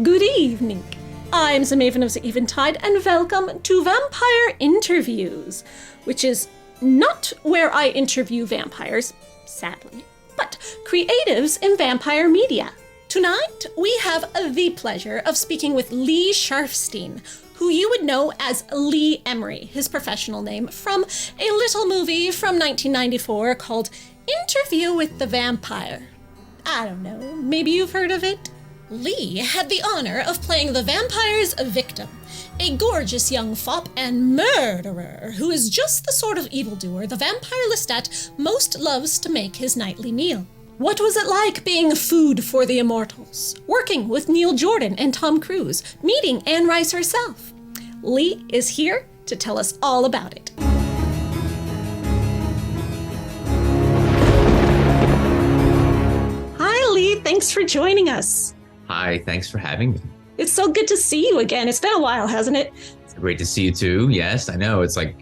Good evening. I'm the Maven of the Eventide, and welcome to Vampire Interviews, which is not where I interview vampires, sadly, but creatives in vampire media. Tonight, we have the pleasure of speaking with Lee Sharfstein, who you would know as Lee Emery, his professional name, from a little movie from 1994 called Interview with the Vampire. I don't know, maybe you've heard of it? Lee had the honor of playing the vampire's victim, a gorgeous young fop and murderer who is just the sort of evildoer the vampire Lestat most loves to make his nightly meal. What was it like being food for the immortals, working with Neil Jordan and Tom Cruise, meeting Anne Rice herself? Lee is here to tell us all about it. Hi, Lee. Thanks for joining us. Hi, thanks for having me. It's so good to see you again. It's been a while, hasn't it? It's great to see you too. Yes, I know. It's like,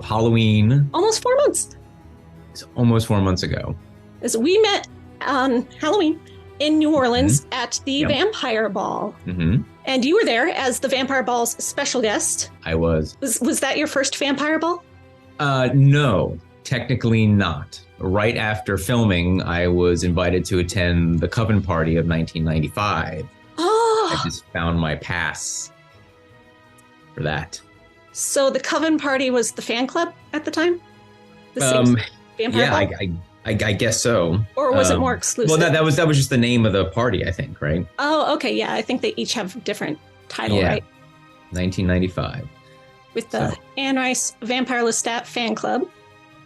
Halloween. Almost 4 months. It's almost 4 months ago. As we met on Halloween in New Orleans at the Vampire Ball. Mm-hmm. And you were there as the Vampire Ball's special guest. I was. Was that your first Vampire Ball? No, technically not. Right after filming, I was invited to attend the Coven Party of 1995. Oh! I just found my pass for that. So the Coven Party was the fan club at the time? The same Vampire Ball? I guess so. Or was it more exclusive? Well, that was just the name of the party, I think, right? Oh, okay, yeah. I think they each have a different title, right? 1995. With the Anne Rice Vampire Lestat fan club.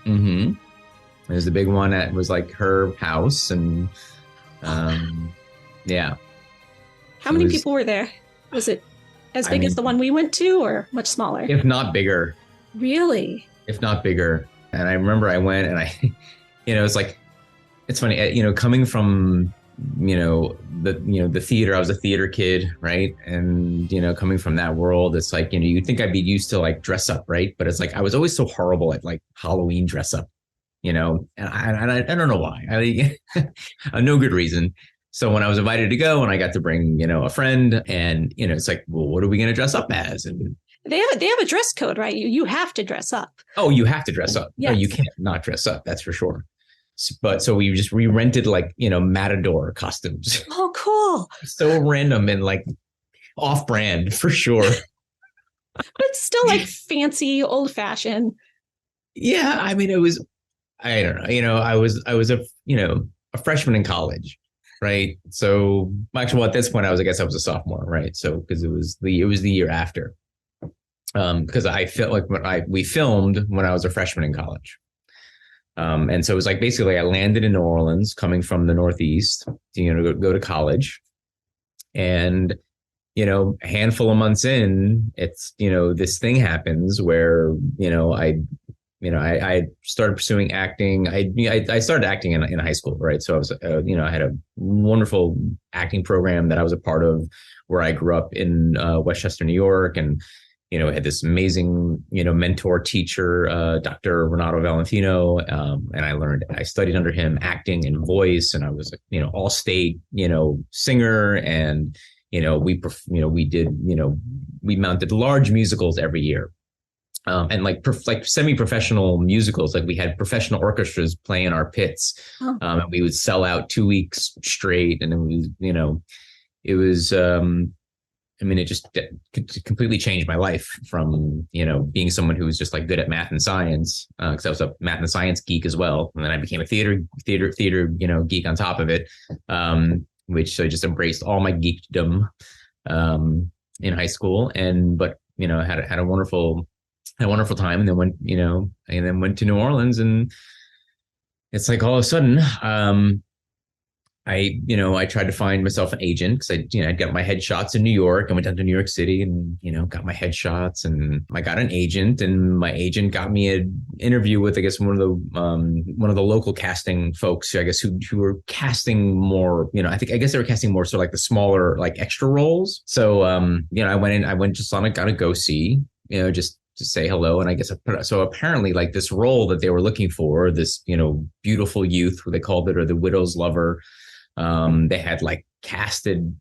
Mm-hmm. It was the big one at was like her house, and yeah. How many people were there? Was it as big as the one we went to, or much smaller? If not bigger. Really? If not bigger. And I remember I went, and it's like, it's funny, coming from, the theater. I was a theater kid, right? And, coming from that world, it's like, you'd think I'd be used to like dress up, right? But it's like, I was always so horrible at like Halloween dress up, and I don't know why. No good reason. So when I was invited to go, and I got to bring, a friend, and, it's like, well, what are we going to dress up as? And they have a dress code, right? You have to dress up. Oh, you have to dress up. Yes. No, you can't not dress up. That's for sure. But so we rented like, Matador costumes. Oh, cool. So random and like off brand for sure. But still like fancy, old fashioned. Yeah. I mean, I don't know, I was a freshman in college. Right. So actually, at this point, I guess I was a sophomore. Right. So because it was the year after. Because I felt like we filmed when I was a freshman in college. And so it was like, basically I landed in New Orleans coming from the Northeast, to go to college. And, a handful of months in, it's, this thing happens where, I started pursuing acting. I started acting in high school, right? So I was, I had a wonderful acting program that I was a part of, where I grew up in Westchester, New York, and had this amazing, mentor teacher, Dr. Renato Valentino, and I studied under him acting and voice, and I was, all state, singer, and we mounted large musicals every year. And like semi-professional musicals, like we had professional orchestras playing our pits, and we would sell out 2 weeks straight. And it was, it just completely changed my life from, being someone who was just like good at math and science, because I was a math and science geek as well. And then I became a theater, geek on top of it, which so I just embraced all my geekdom in high school. But had a wonderful time, and then went to New Orleans, and it's like all of a sudden, I tried to find myself an agent, because I got my headshots in New York. I went down to New York City and, got my headshots, and I got an agent, and my agent got me an interview with, I guess, one of the local casting folks, I guess, who were casting more, I guess they were casting more sort of like the smaller, like extra roles. So, I went just on got a go see, just to say hello. And I guess so apparently like this role that they were looking for, this, beautiful youth, what they called it, or the widow's lover. They had like casted,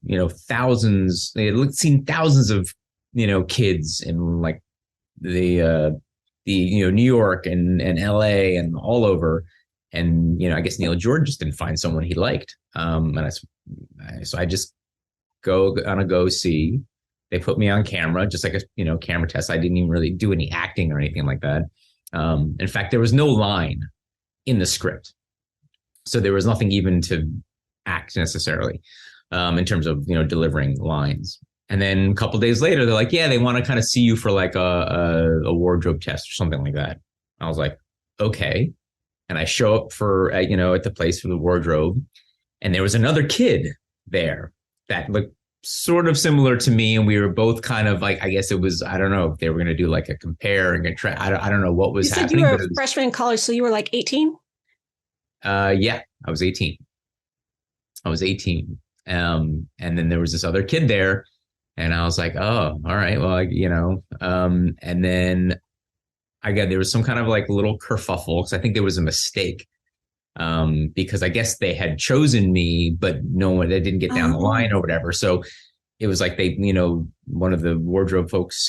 thousands, they had seen thousands of, kids in like the New York and LA and all over. And, I guess Neil Jordan just didn't find someone he liked. So I just go on a go see. They put me on camera, just like a, camera test. I didn't even really do any acting or anything like that. In fact, there was no line in the script. So there was nothing even to act necessarily in terms of, delivering lines. And then a couple of days later, they're like, yeah, they want to kind of see you for like a wardrobe test or something like that. I was like, okay. And I show up for, at the place for the wardrobe. And there was another kid there that looked sort of similar to me. And we were both kind of like, I guess it was, I don't know if they were going to do like a compare and I don't know what was happening. You said you were a freshman in college, so you were like 18? Yeah, I was 18. And then there was this other kid there. And I was like, oh, all right, well, and then there was some kind of like little kerfuffle because I think there was a mistake because I guess they had chosen me, but they didn't get down the line or whatever. So it was like they, one of the wardrobe folks,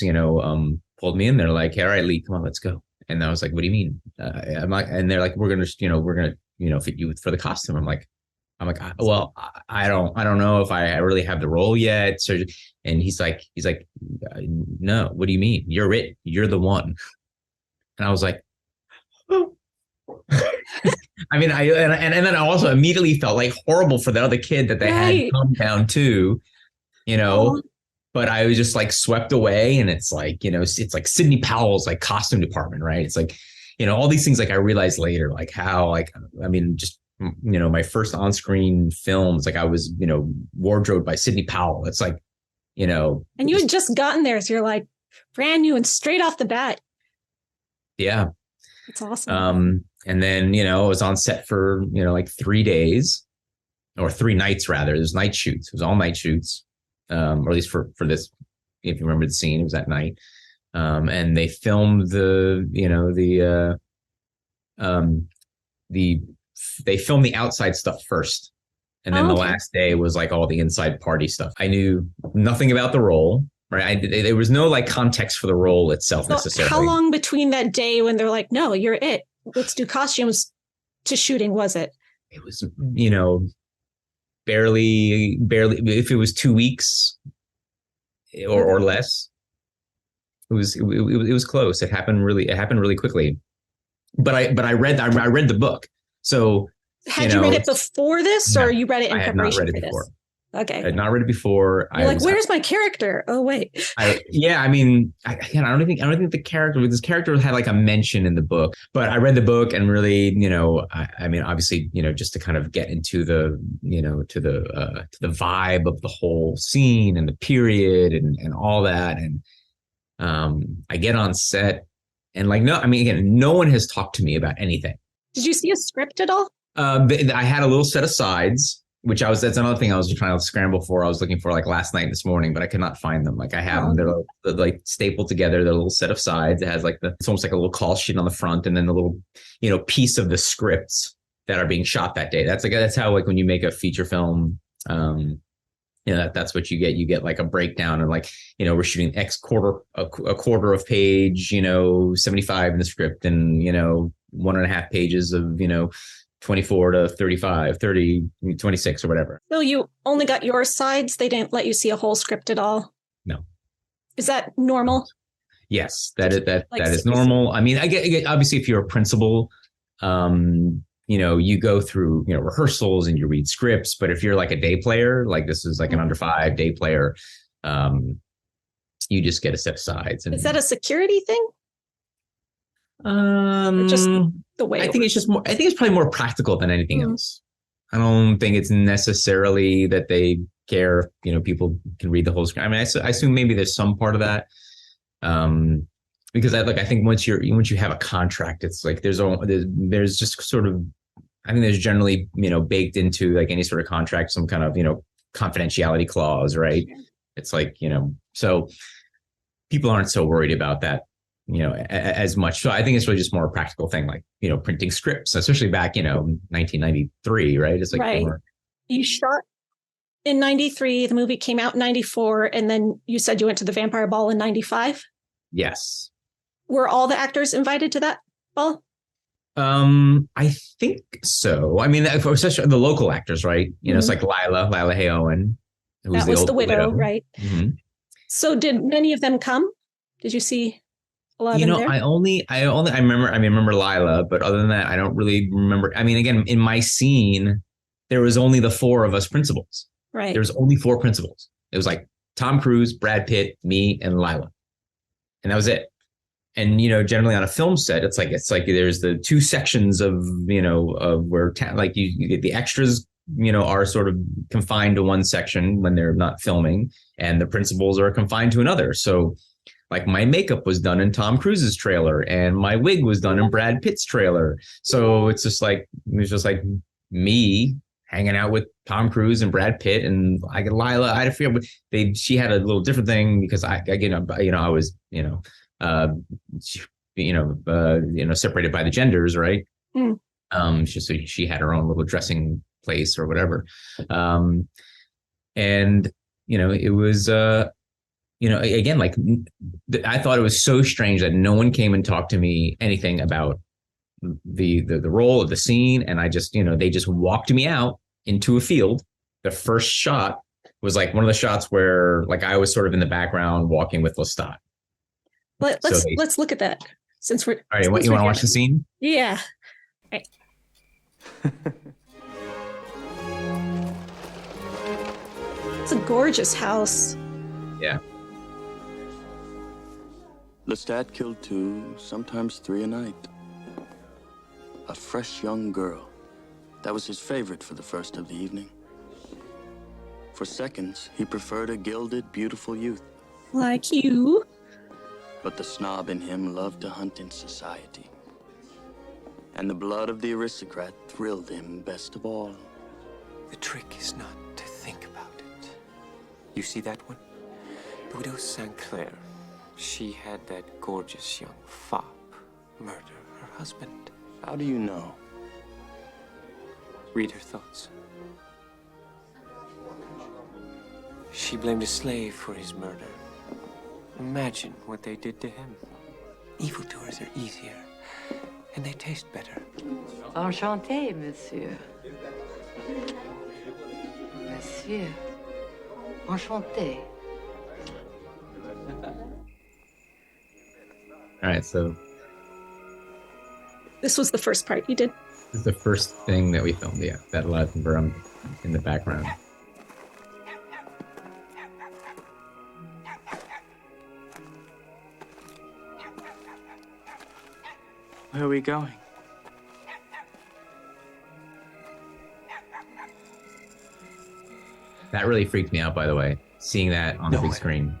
pulled me in. They're like, hey, all right, Lee, come on, let's go. And I was like, what do you mean? And they're like, we're going to fit you for the costume. I'm like, well, I don't know if I really have the role yet. So, and he's like, no, what do you mean? You're it. You're the one. And I was like, oh. I mean, and then I also immediately felt like horrible for that other kid that they had come down to, but I was just like swept away. And it's like, it's like Sidney Powell's like costume department, right? It's like, all these things like I realized later, like how, like, I mean, just, my first on-screen films, like I was, wardrobed by Sidney Powell. It's like, and you had just gotten there. So you're like brand new and straight off the bat. Yeah. It's awesome. And then, I was on set for, like 3 days or 3 nights rather. There's night shoots. It was all night shoots. Or at least for this, if you remember the scene, it was at night. And they filmed they filmed the outside stuff first. And then the last day was like all the inside party stuff. I knew nothing about the role, right? There was no like context for the role itself necessarily. How long between that day when they're like, no, you're it, let's do costumes, to shooting was it? It was, barely, if it was 2 weeks or less, it was close. It happened really quickly. But I read the book. So had you read it before this, or you read it in preparation for this? Okay, I had not read it before. You're like, where's my character? Oh wait. I don't think the character. This character had like a mention in the book, but I read the book and really, I mean, obviously, just to kind of get into the, to the vibe of the whole scene and the period and all that, and I get on set and like no one has talked to me about anything. Did you see a script at all? I had a little set of sides, which that's another thing I was trying to scramble for. I was looking for like last night and this morning, but I could not find them. Like I have them. They're like stapled together. They're a little set of sides. It has like it's almost like a little call sheet on the front and then the little, piece of the scripts that are being shot that day. That's how, like when you make a feature film, that's what you get. You get like a breakdown and like, we're shooting a quarter of page, 75 in the script and, 1.5 pages of, 24 to 35, 30, 26 or whatever. So you only got your sides? They didn't let you see a whole script at all? No. Is that normal? Yes, that is normal. I mean, I get obviously if you're a principal, you go through, rehearsals and you read scripts, but if you're like a day player, like this is like an under 5 day player, you just get a set of sides. And, is that a security thing? Just the way I think it's probably more practical than anything else. I don't think it's necessarily that they care, people can read the whole script. I mean, I assume maybe there's some part of that. Because I think once you have a contract, it's like there's just sort of, I think there's generally, baked into like any sort of contract, some kind of, confidentiality clause, right? It's like, so people aren't so worried about that, as much. So I think it's really just more a practical thing, like, printing scripts, especially back, 1993, right? It's like, right. You shot in 93, the movie came out in 94, and then you said you went to the Vampire Ball in 95? Yes. Were all the actors invited to that ball? I think so. I mean, especially the local actors, right? You know, it's like Lila Hayowen, who was That was the widow, widow. right? Mm-hmm. So did many of them come? Did you see a lot of them there? I remember Lila, but other than that, I don't really remember. I mean, again, in my scene, there was only the four of us principals. Right. There was only four principals. It was like Tom Cruise, Brad Pitt, me, and Lila. And that was it. And, you know, generally on a film set, it's like there's the two sections of, you know, of where like you get the extras, you know, are sort of confined to one section when they're not filming, and the principals are confined to another. So like my makeup was done in Tom Cruise's trailer and my wig was done in Brad Pitt's trailer. So it was just like me hanging out with Tom Cruise and Brad Pitt, and I get Lila. I forget she had a little different thing because I was, separated by the genders, right? She had her own little dressing place or whatever. And, you know, it was, again, like I thought it was so strange that no one came and talked to me anything about the role of the scene. And I just, they just walked me out into a field. The first shot was like one of the shots where like I was sort of in the background walking with Lestat. But let's look at that since we're. All right, you want to watch the scene? Yeah. Right. It's a gorgeous house. Yeah. Lestat killed 2, sometimes 3 a night. A fresh young girl. That was his favorite for the first of the evening. For seconds, he preferred a gilded, beautiful youth. Like you. But the snob in him loved to hunt in society. And the blood of the aristocrat thrilled him best of all. The trick is not to think about it. You see that one? The widow St. Clair. She had that gorgeous young fop murder her husband. How do you know? Read her thoughts. She blamed a slave for his murder. Imagine what they did to him. Evildoers are easier, and they taste better. Enchanté, monsieur. Monsieur. Enchanté. All right, so this was the first part you did. This is the first thing that we filmed. Yeah, that live in the background. Where are we going? That really freaked me out, by the way, seeing that on the big screen.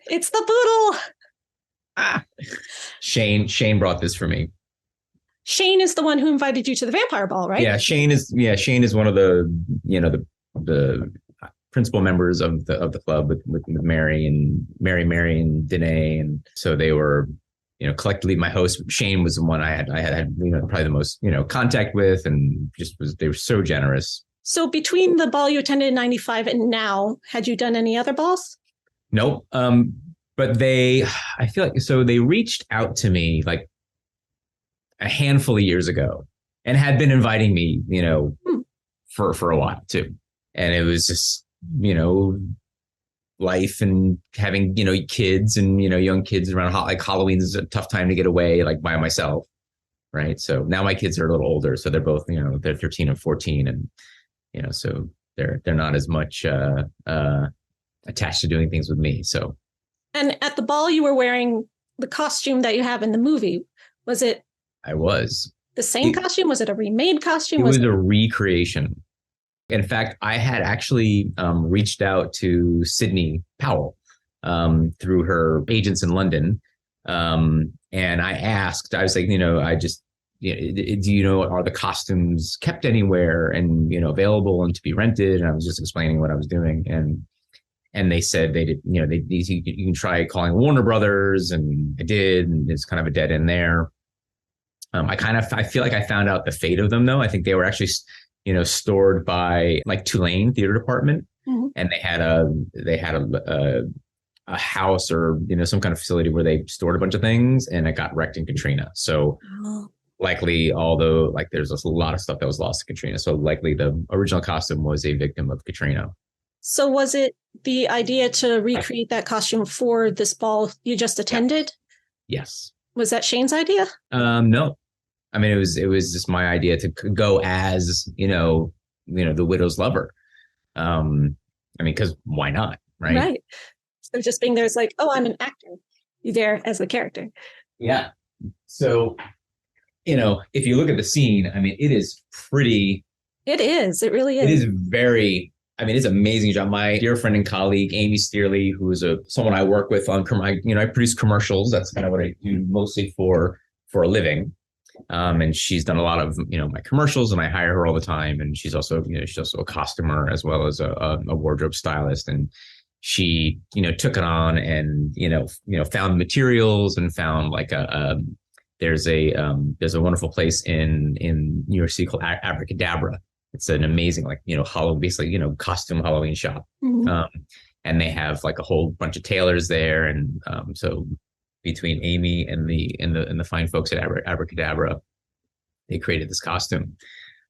It's the poodle. Shane brought this for me. Shane is the one who invited you to the vampire ball, right? Yeah, Shane is one of the the principal members of the club with Mary and Danae, and so they were, collectively my host. Shane was the one I had probably the most contact with, and they were so generous. So between the ball you attended in 95 and now, had you done any other balls? Nope. But I feel like, so they reached out to me like a handful of years ago and had been inviting me, for a while too. And it was just, life and having, kids and, young kids around. Like Halloween is a tough time to get away, like by myself. Right. So now my kids are a little older. So they're both, they're 13 and 14. And, so they're not as much, attached to doing things with me. So. And at the ball, you were wearing the costume that you have in the movie. Was it? I was. The same costume? Was it a remade costume? It was a recreation. In fact, I had actually reached out to Sydney Powell through her agents in London And I was like, do you know, are the costumes kept anywhere and, available and to be rented? And I was just explaining what I was doing. And they said they did, you can try calling Warner Brothers. And I did, and it's kind of a dead end there. I feel like I found out the fate of them though. I think they were actually, stored by like Tulane Theater Department. Mm-hmm. And they had a house or, some kind of facility where they stored a bunch of things, and it got wrecked in Katrina. So likely, although like there's a lot of stuff that was lost in Katrina. So likely the original costume was a victim of Katrina. So was it the idea to recreate that costume for this ball you just attended? Yes. Was that Shane's idea? No. I mean, it was just my idea to go as, the widow's lover. Because why not? Right. Right. So just being there is like, oh, I'm an actor. You're there as the character. Yeah. So, if you look at the scene, I mean, it is pretty. It is. It really is. It is very. I mean, it's an amazing job. My dear friend and colleague, Amy Steerley, who is someone I work with on, I produce commercials. That's kind of what I do mostly for a living. And she's done a lot of, my commercials, and I hire her all the time. And she's also a costumer as well as a wardrobe stylist. And she, took it on and, found materials and found like there's a wonderful place in New York City called Abracadabra. It's an amazing, basically, costume Halloween shop. Mm-hmm. And they have like a whole bunch of tailors there. And so between Amy and the fine folks at Abracadabra, they created this costume.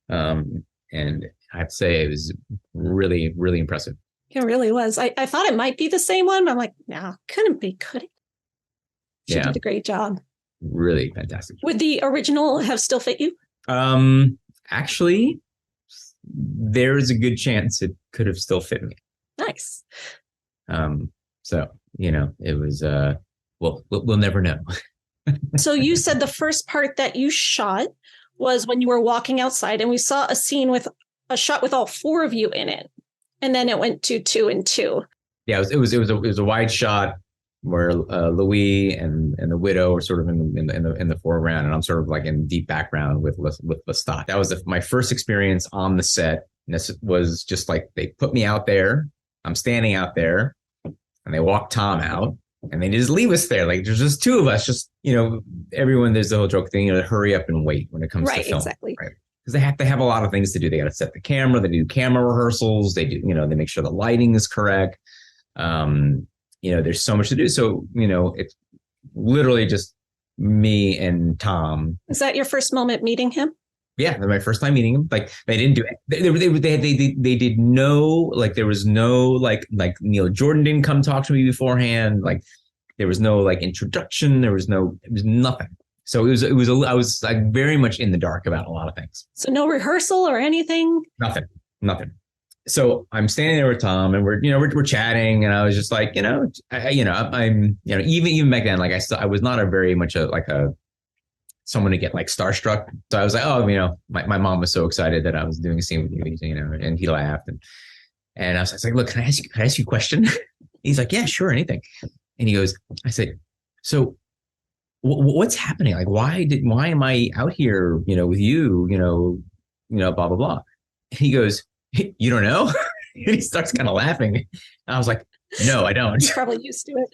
And I have to say it was really, really impressive. It really was. I thought it might be the same one, but I'm like, no, couldn't be, could it? She did a great job. Really fantastic. Would the original have still fit you? Actually, there's a good chance it could have still fit me. Nice. So, it was, we'll never know. So you said the first part that you shot was when you were walking outside, and we saw a scene with a shot with all four of you in it. And then it went to 2 and 2. Yeah, it was a wide shot where Louis and the widow were sort of in the foreground, and I'm sort of like in deep background with Lestat. That was my first experience on the set. And this was just like they put me out there. I'm standing out there, and they walk Tom out, and they just leave us there. Like there's just two of us. Just everyone. There's the whole joke thing. Hurry up and wait when it comes to film. Exactly. Right. Because they have a lot of things to do. They got to set the camera. They do camera rehearsals. They do, they make sure the lighting is correct. There's so much to do. So, it's literally just me and Tom. Is that your first moment meeting him? Yeah, my first time meeting him. Like they didn't do it. They did no, like there was no like Neil Jordan didn't come talk to me beforehand. Like there was no like introduction. It was nothing. So I was like very much in the dark about a lot of things. So no rehearsal or anything? Nothing. So I'm standing there with Tom, and we're chatting, and I was just like, I'm even back then, like I was not very much someone to get like starstruck. So I was like, oh, my mom was so excited that I was doing a scene with you, and he laughed, and I was like, look, can I ask you a question? He's like, yeah, sure, anything. And he goes, I said, so what's happening? Like, why am I out here, with you, blah, blah, blah. And he goes, you don't know? And he starts kind of laughing. And I was like, no, I don't. He's probably used to it.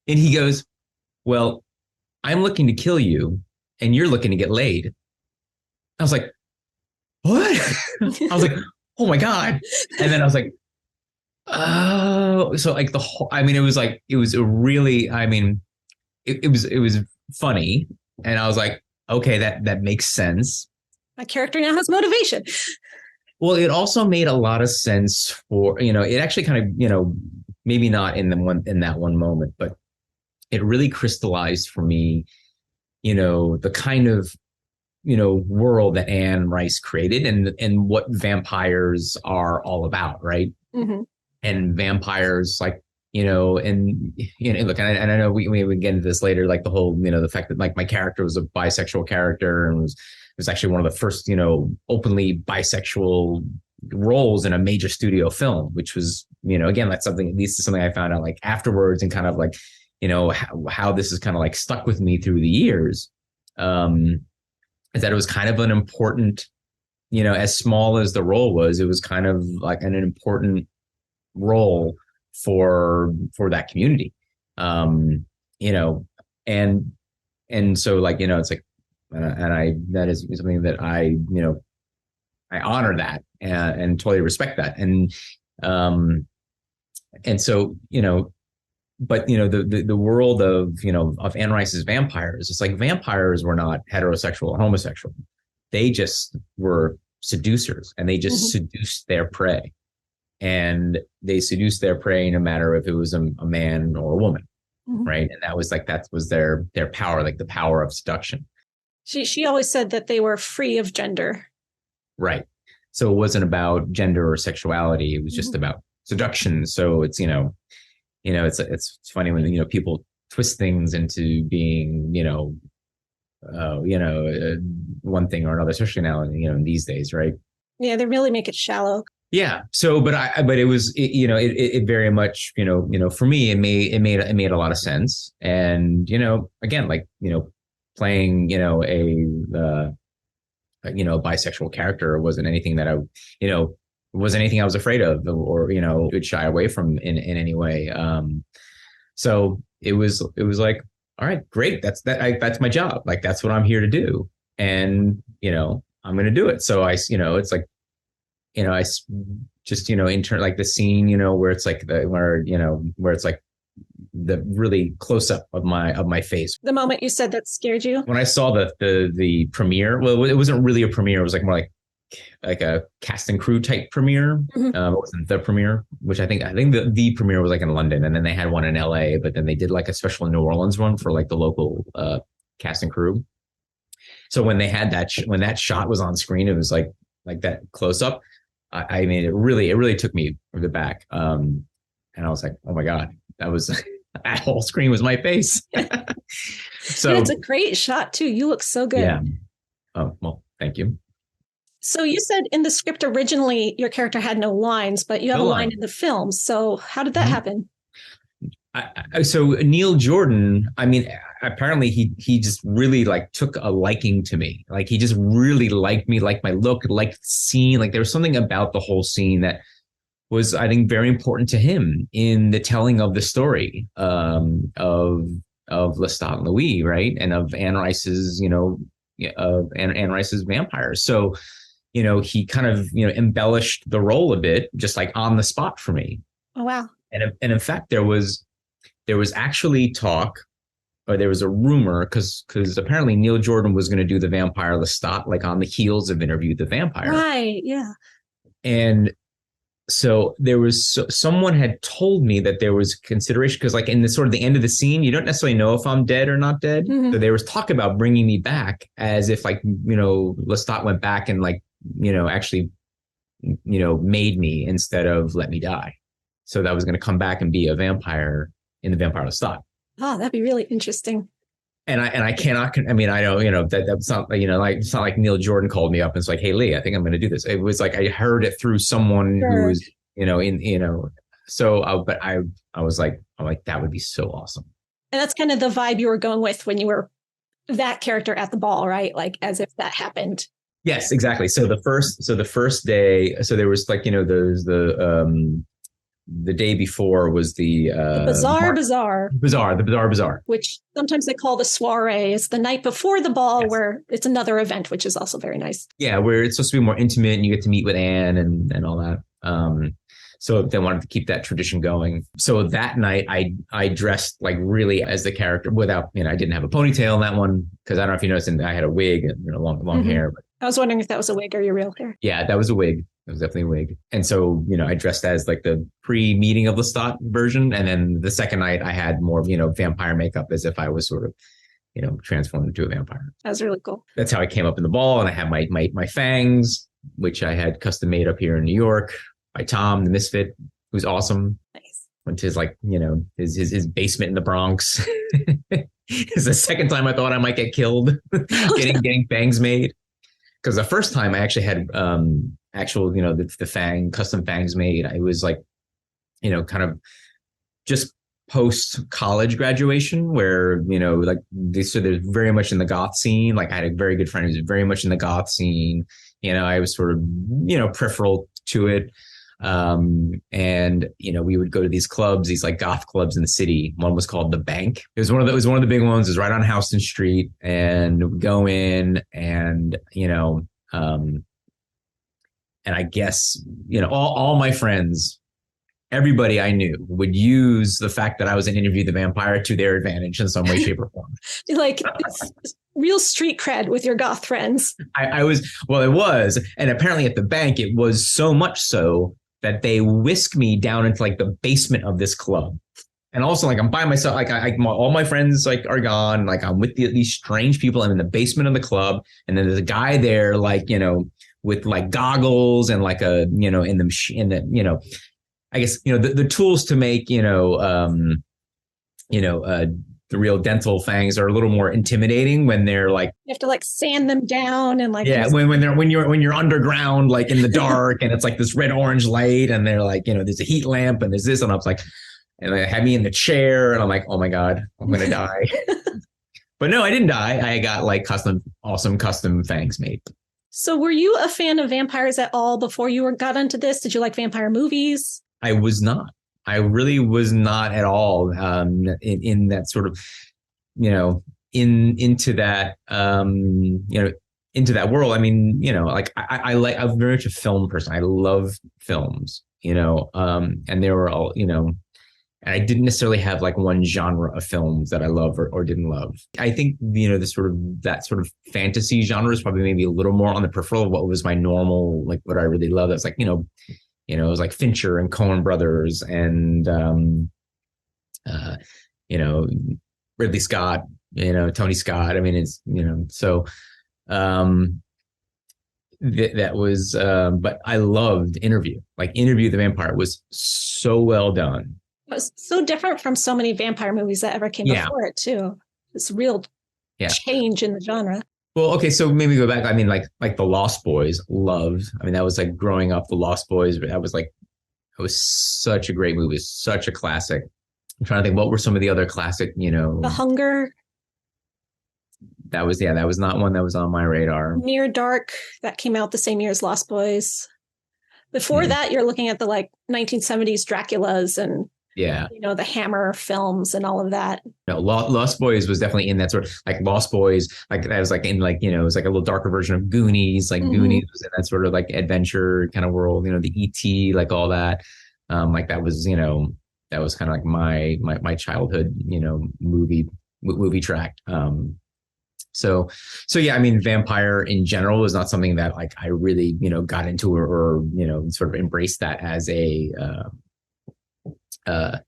And he goes, well, I'm looking to kill you, and you're looking to get laid. I was like, what? I was like, oh my God. And then I was like, oh, so like it was funny. And I was like, okay, that makes sense. My character now has motivation. Well, it also made a lot of sense for, it actually kind of, maybe not in that one moment, but it really crystallized for me, the kind of, world that Anne Rice created and what vampires are all about. Right. Mm-hmm. And vampires, like, look, and I know we would get into this later, like the whole, the fact that like my character was a bisexual character and was actually one of the first, openly bisexual roles in a major studio film, which was, again, that's something, at least something I found out like afterwards and kind of like, how this is kind of like stuck with me through the years, is that it was kind of an important, as small as the role was, it was kind of like an important role for that community. And so like, it's like, that is something that I honor that and totally respect that. And so, but the world of Anne Rice's vampires, it's like vampires were not heterosexual or homosexual. They just were seducers, and they just seduced their prey, and they seduced their prey no matter if it was a man or a woman. Right. And that was their power, like the power of seduction. She always said that they were free of gender. Right. So it wasn't about gender or sexuality. It was just about seduction. So it's, it's funny when, people twist things into being, one thing or another, especially now, in these days. Right. Yeah. They really make it shallow. Yeah. So, but it was, it very much, for me, it made a lot of sense. And, again, like, playing, a bisexual character wasn't anything that wasn't anything I was afraid of or, would shy away from in any way. So it was like, all right, great. That's my job. Like, that's what I'm here to do. And, I'm going to do it. So it's like, I just, like the scene, where it's like where it's like the really close up of my face. The moment you said that scared you? When I saw the premiere, well, it wasn't really a premiere. It was like more like a cast and crew type premiere. It wasn't the premiere, which I think the premiere was like in London, and then they had one in LA, but then they did like a special New Orleans one for like the local cast and crew. So when they had when that shot was on screen, it was like that close up. I mean, it really took me aback. And I was like, oh my God, that whole screen was my face. So and it's a great shot too. You look so good. Yeah. Oh, well, thank you. So you said in the script originally your character had no lines, but you have a line in the film. So how did that happen? So Neil Jordan, I mean, apparently he just really like took a liking to me. Like he just really liked me, liked my look, liked the scene. Like there was something about the whole scene that was, I think, very important to him in the telling of the story of Lestat and Louis, right, and of Anne Rice's, of Anne Rice's vampires. So, he kind of embellished the role a bit, just like on the spot for me. Oh wow! And in fact, there was actually talk, or there was a rumor, because apparently Neil Jordan was going to do the vampire Lestat, like on the heels of Interview the Vampire. Right, yeah. And so there was, someone had told me that there was consideration, because like in the sort of the end of the scene, you don't necessarily know if I'm dead or not dead. So there was talk about bringing me back as if like, Lestat went back and like, actually, made me instead of let me die. So that was going to come back and be a vampire in the Vampire Lestat. Oh, that'd be really interesting. And I cannot, I mean, I know, that's not, like, it's not like Neil Jordan called me up and it's like, hey, Lee, I think I'm going to do this. It was like, I heard it through someone who was, so, but I was like, that would be so awesome. And that's kind of the vibe you were going with when you were that character at the ball, right? Like as if that happened. Yes, exactly. So the first day, so there was like, there's the day before was the bazaar, which sometimes they call the soiree. It's the night before the ball, where it's another event, which is also very nice. Yeah, where it's supposed to be more intimate and you get to meet with Anne and all that. So they wanted to keep that tradition going. So that night I dressed like really as the character without, I didn't have a ponytail in that one, because I don't know if you noticed, I had a wig and long hair. But I was wondering if that was a wig or your real hair. Yeah, that was a wig. It was definitely a wig. And so, I dressed as like the pre-meeting of Lestat version. And then the second night I had more, vampire makeup, as if I was sort of, transformed into a vampire. That was really cool. That's how I came up in the ball. And I had my fangs, which I had custom made up here in New York by Tom, the Misfit, who's awesome. Nice. Went to his his basement in the Bronx. It's the second time I thought I might get killed getting fangs made. Because the first time I actually had the custom fangs made. I was like, kind of just post college graduation where, like so they're very much in the goth scene. Like I had a very good friend who was very much in the goth scene. I was sort of, peripheral to it. And we would go to these clubs, these like goth clubs in the city. One was called The Bank. It was one of the big ones. It was right on Houston Street, and we'd go in and, and I guess, all my friends, everybody I knew would use the fact that I was in Interview the Vampire to their advantage in some way, shape, or form. Like it's real street cred with your goth friends. It was. And apparently at The Bank, it was so much so that they whisk me down into like the basement of this club. And also like I'm by myself, like all my friends like are gone. Like I'm with these strange people. I'm in the basement of the club. And then there's a guy there, like, with like goggles and like I guess, the tools to make, the real dental fangs are a little more intimidating when they're like, you have to like sand them down and like, yeah, when you're underground, like in the dark, and it's like this red orange light, and they're like, there's a heat lamp and there's this, and I was like, and they had me in the chair, and I'm like, oh my God, I'm gonna die. But no, I didn't die. I got like awesome custom fangs made. So were you a fan of vampires at all before you got into this? Did you like vampire movies? I was not. I really was not at all in that sort of, into that, into that world. I mean, like I'm very much a film person. I love films, and there were all, and I didn't necessarily have like one genre of films that I love or didn't love. I think, that sort of fantasy genre is probably maybe a little more on the peripheral of what was my normal, like what I really loved. That's like, it was like Fincher and Coen Brothers and, Ridley Scott, Tony Scott. I mean, it's, so that was, but I loved Interview. Like Interview the Vampire was so well done. It was so different from so many vampire movies that ever came before it too. It's real change in the genre. Well, okay, so maybe go back. I mean, like The Lost Boys, loved. I mean, that was like growing up, The Lost Boys. It was such a great movie, such a classic. I'm trying to think, what were some of the other classic, The Hunger. That was not one that was on my radar. Near Dark, that came out the same year as Lost Boys. Before that, you're looking at the like 1970s Draculas and the Hammer films and all of that. No, Lost Boys was definitely in that sort of like Lost Boys, like that was like in like, it was like a little darker version of Goonies. Like Goonies was in that sort of like adventure kind of world, the E.T., like all that. Like that was, that was kind of like my childhood, movie track. So yeah, I mean, vampire in general is not something that like I really, got into or sort of embraced that as a, what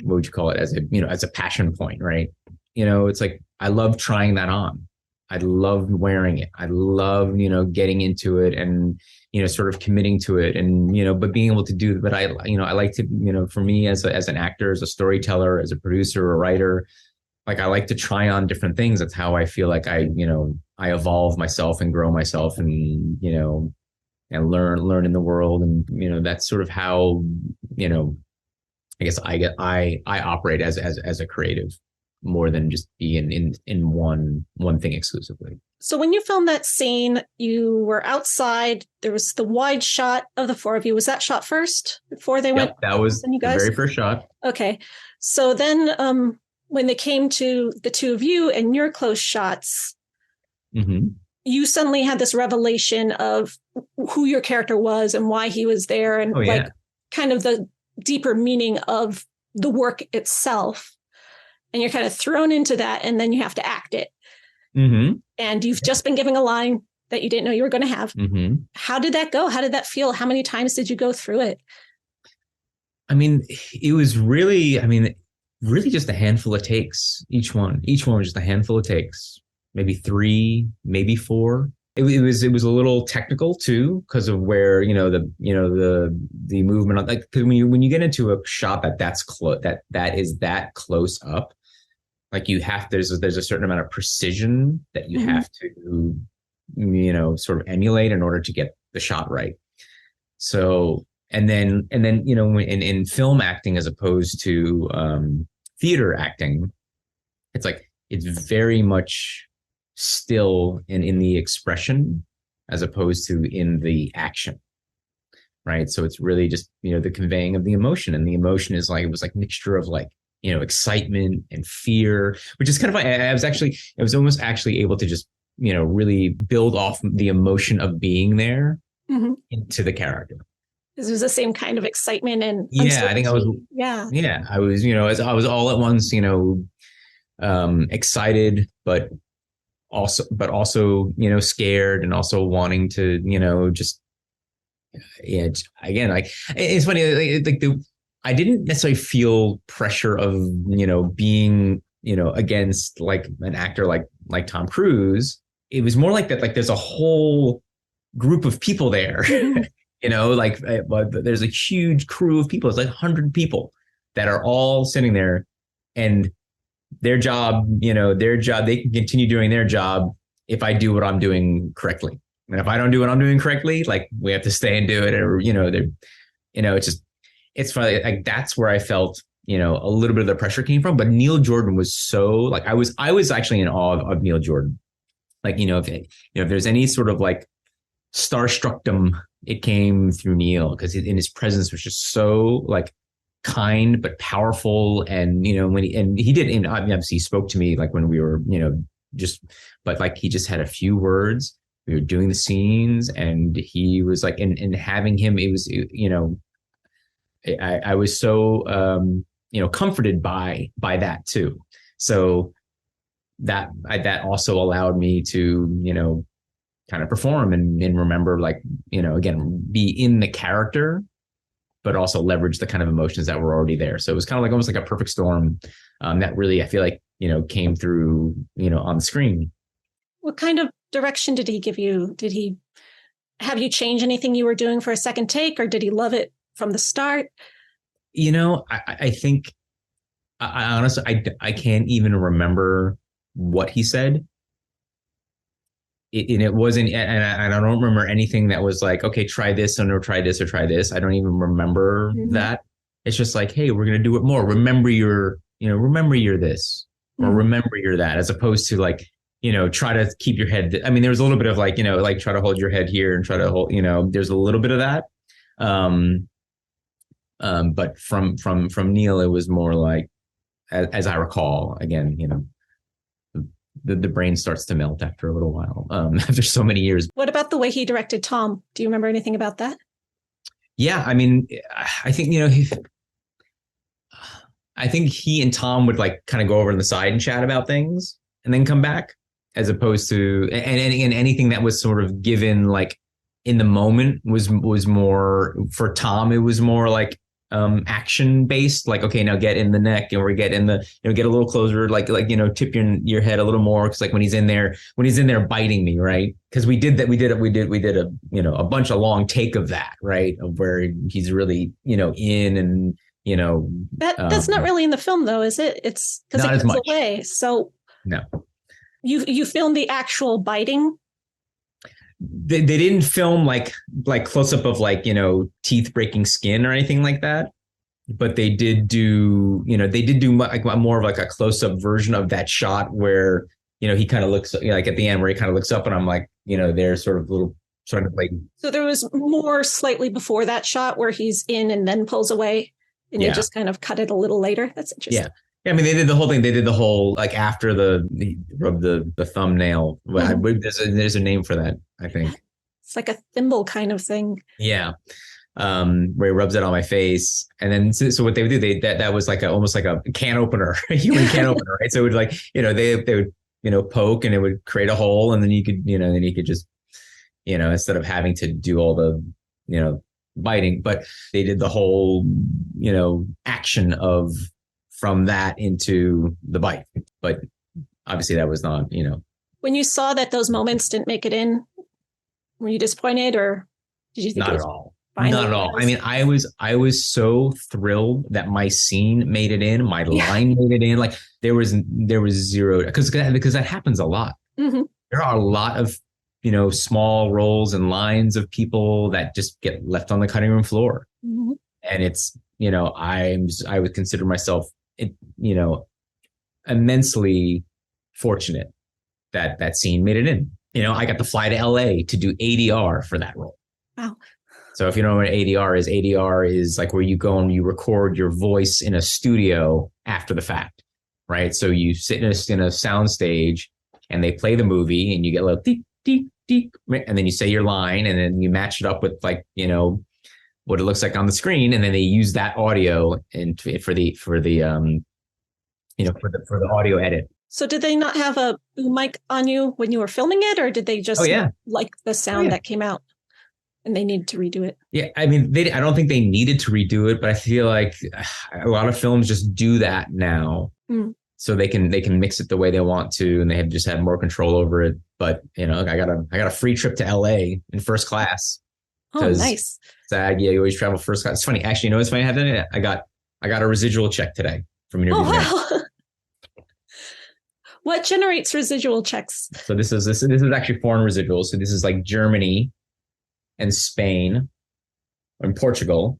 would you call it, as a, as a passion point, right? It's like, I love trying that on. I love wearing it. I love, getting into it and, sort of committing to it and, but being able to do, but I like to, for me as an actor, as a storyteller, as a producer, a writer, like I like to try on different things. That's how I feel like I evolve myself and grow myself and, and learn in the world. And, that's sort of how, I guess I operate as a creative more than just being in one thing exclusively. So when you filmed that scene, you were outside. There was the wide shot of the four of you. Was that shot first before they went? That was the very first shot. Okay. So then when they came to the two of you and your close shots, you suddenly had this revelation of who your character was and why he was there and like kind of the deeper meaning of the work itself. And you're kind of thrown into that and then you have to act it. And you've just been giving a line that you didn't know you were going to have. How did that go? How did that feel? How many times did you go through it? I mean, it was really just a handful of takes. Each one was just a handful of takes, maybe 3, maybe 4. It was a little technical too, because of where, the movement, like, cause when you get into a shot that is that close up, like there's a certain amount of precision that you have to, sort of emulate in order to get the shot right. So, And then, you know, in film acting, as opposed to theater acting, it's like, it's very much still in the expression as opposed to in the action. Right. So it's really just, you know, the conveying of the emotion, and the emotion is like, it was like mixture of like, you know, excitement and fear, which is kind of, I was almost actually able to just, you know, really build off the emotion of being there into the character. This was the same kind of excitement and yeah, I think I was, I was, you know, as I was all at once, you know, excited, but also, you know, scared, and also wanting to, you know, just, yeah, again, like, it's funny, like I didn't necessarily feel pressure of, you know, being, you know, against like an actor like Tom Cruise. It was more like that, like there's a whole group of people there, you know, like there's a huge crew of people. It's like 100 people that are all sitting there, and their job, they can continue doing their job if I do what I'm doing correctly. And if I don't do what I'm doing correctly, like we have to stay and do it. Or, you know, it's just, it's funny. Like that's where I felt, you know, a little bit of the pressure came from. But Neil Jordan was so like, I was actually in awe of Neil Jordan. Like, you know, if there's any sort of like starstruckdom, it came through Neil, because in his presence was just so like kind but powerful. And, you know, when he did, and obviously he spoke to me like when we were, you know, but like he just had a few words. We were doing the scenes, and he was like, and having him, it was, you know, I was so, you know, comforted by that too. So that also allowed me to, you know, kind of perform and remember, like, you know, again, be in the character, but also leverage the kind of emotions that were already there. So it was kind of like almost like a perfect storm that really, I feel like, you know, came through, you know, on the screen. What kind of direction did he give you? Did he have you change anything you were doing for a second take, or did he love it from the start? You know, I think, I honestly, I can't even remember what he said. And it wasn't, and I don't remember anything that was like, okay, try this, or try this, or try this. I don't even remember that. It's just like, hey, we're going to do it more. Remember you're this, or remember you're that, as opposed to like, you know, try to keep your head. I mean, there was a little bit of like, you know, like try to hold your head here and try to hold, you know, there's a little bit of that. But from Neil, it was more like, as I recall, again, you know, the brain starts to melt after a little while, after so many years. What about the way he directed Tom? Do you remember anything about that? Yeah, I mean, I think, you know, I think he and Tom would like kind of go over on the side and chat about things and then come back, as opposed to, and anything that was sort of given like in the moment was more, for Tom, it was more like action based, like, okay, now get in the neck, or get in the, you know, get a little closer, like, you know, tip your head a little more. Cause like when he's in there biting me, right. Cause we did a, you know, a bunch of long take of that, right. Of where he's really, you know, in, and, you know, that's not really in the film though, is it? It's because it goes away. So no, you filmed the actual biting. They didn't film like close up of like, you know, teeth breaking skin or anything like that, but they did do, you know, like more of like a close up version of that shot where, you know, he kind of looks, you know, like at the end where he kind of looks up, and I'm like, you know, there's sort of like. So there was more slightly before that shot where he's in and then pulls away, and you just kind of cut it a little later. That's interesting. Yeah, I mean, they did the whole thing. They did the whole, like, after he rubbed the thumbnail. There's a name for that, I think. It's like a thimble kind of thing. Yeah. Where he rubs it on my face. And then, so what they would do, that was like almost like a can opener, a human can opener, right? So it would, like, you know, they would, you know, poke, and it would create a hole, and then you could just, you know, instead of having to do all the, you know, biting, but they did the whole, you know, action of, from that into the bite. But obviously that was not, you know. When you saw that those moments didn't make it in, were you disappointed, or did you think not at all? Not at all. I mean, I was so thrilled that my scene made it in, my line made it in. Like there was zero, because that happens a lot. Mm-hmm. There are a lot of, you know, small roles and lines of people that just get left on the cutting room floor. Mhm. And it's, I would consider myself, you know, immensely fortunate that that scene made it in. I got to fly to LA to do ADR for that role. Wow. So if you know what ADR is like where you go and you record your voice in a studio after the fact, right? So you sit in a sound stage and they play the movie and you get a little deep, deep, deep, and then you say your line and then you match it up with like, what it looks like on the screen. And then they use that audio and for the audio edit. So did they not have a boom mic on you when you were filming it, or did they just like the sound that came out and they needed to redo it? Yeah, I mean, I don't think they needed to redo it, but I feel like a lot of films just do that now, so they can mix it the way they want to, and they have just had more control over it. But I got a free trip to LA in first class. Oh, nice. SAG, you always travel first class. It's funny, actually. It's funny. I got a residual check today from interviews. Oh, wow. What generates residual checks? So this is actually foreign residuals. So this is like Germany and Spain and Portugal,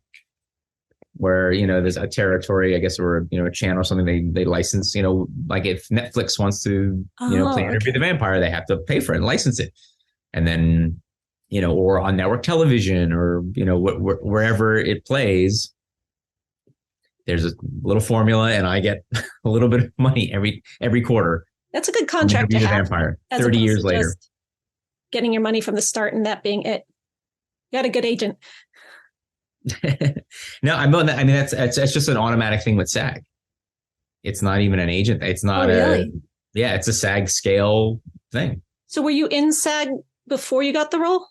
where there's a territory, I guess, or a channel or something they license. Like if Netflix wants to play Interview the Vampire, they have to pay for it and license it, and then or on network television or wherever it plays. There's a little formula, and I get a little bit of money every quarter. That's a good contract to have. Vampire, 30 years later. Getting your money from the start and that being it. You got a good agent. No, I mean that's just an automatic thing with SAG. It's not even an agent. It's not it's a SAG scale thing. So were you in SAG before you got the role?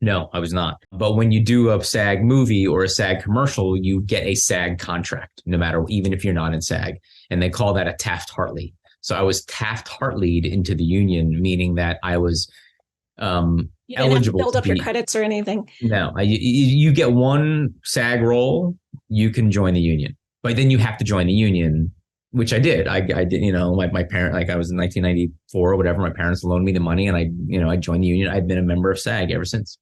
No, I was not. But when you do a SAG movie or a SAG commercial, you get a SAG contract, even if you're not in SAG. And they call that a Taft-Hartley. So I was Taft-Hartley'd into the union, meaning that I was eligible. You didn't have to build up your credits or anything. No, you get one SAG role, you can join the union. But then you have to join the union, which I did. I did, my parent, like I was in 1994 or whatever, my parents loaned me the money and I joined the union. I've been a member of SAG ever since.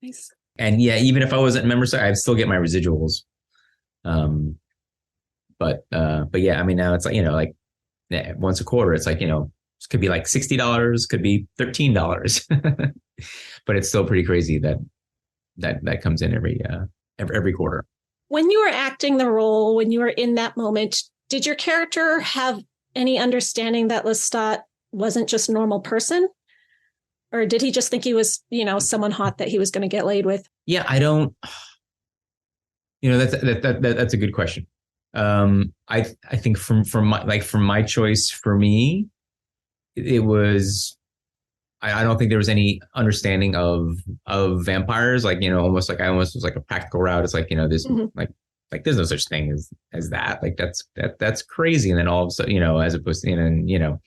Nice. And yeah, even if I wasn't a member of SAG, I'd still get my residuals. But yeah, I mean, now it's like, once a quarter, it's like, it could be like $60, could be $13, but it's still pretty crazy that comes in every quarter. When you were acting the role, when you were in that moment, did your character have any understanding that Lestat wasn't just a normal person? Or did he just think he was, someone hot that he was going to get laid with? Yeah, I don't, that's a good question. I think from my choice, for me, it was, I don't think there was any understanding of vampires. Like, almost like I almost was like a practical route. It's like, this like there's no such thing as that. Like that's crazy. And then all of a sudden, as opposed to,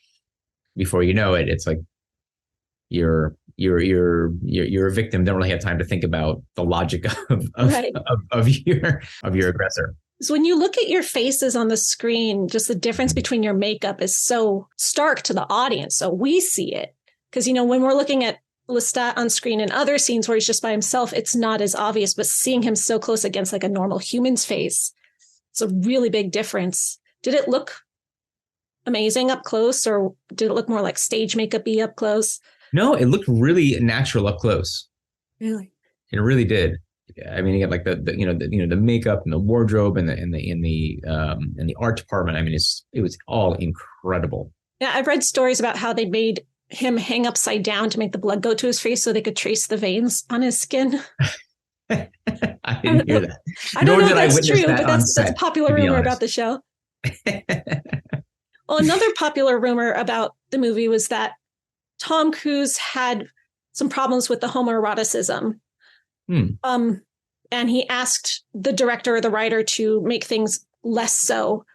before you know it, it's like you're a victim. Don't really have time to think about the logic of your aggressor. So when you look at your faces on the screen, just the difference between your makeup is so stark to the audience. So we see it. Because, when we're looking at Lestat on screen in other scenes where he's just by himself, it's not as obvious. But seeing him so close against like a normal human's face, it's a really big difference. Did it look amazing up close, or did it look more like stage makeup-y up close? No, it looked really natural up close. Really? It really did. I mean, you get like the makeup and the wardrobe and the art department. I mean, it was all incredible. Yeah, I've read stories about how they made him hang upside down to make the blood go to his face so they could trace the veins on his skin. I didn't hear that. I don't know if that's true, but that's a popular rumor about the show. Well, another popular rumor about the movie was that Tom Cruise had some problems with the homoeroticism. And he asked the director or the writer to make things less so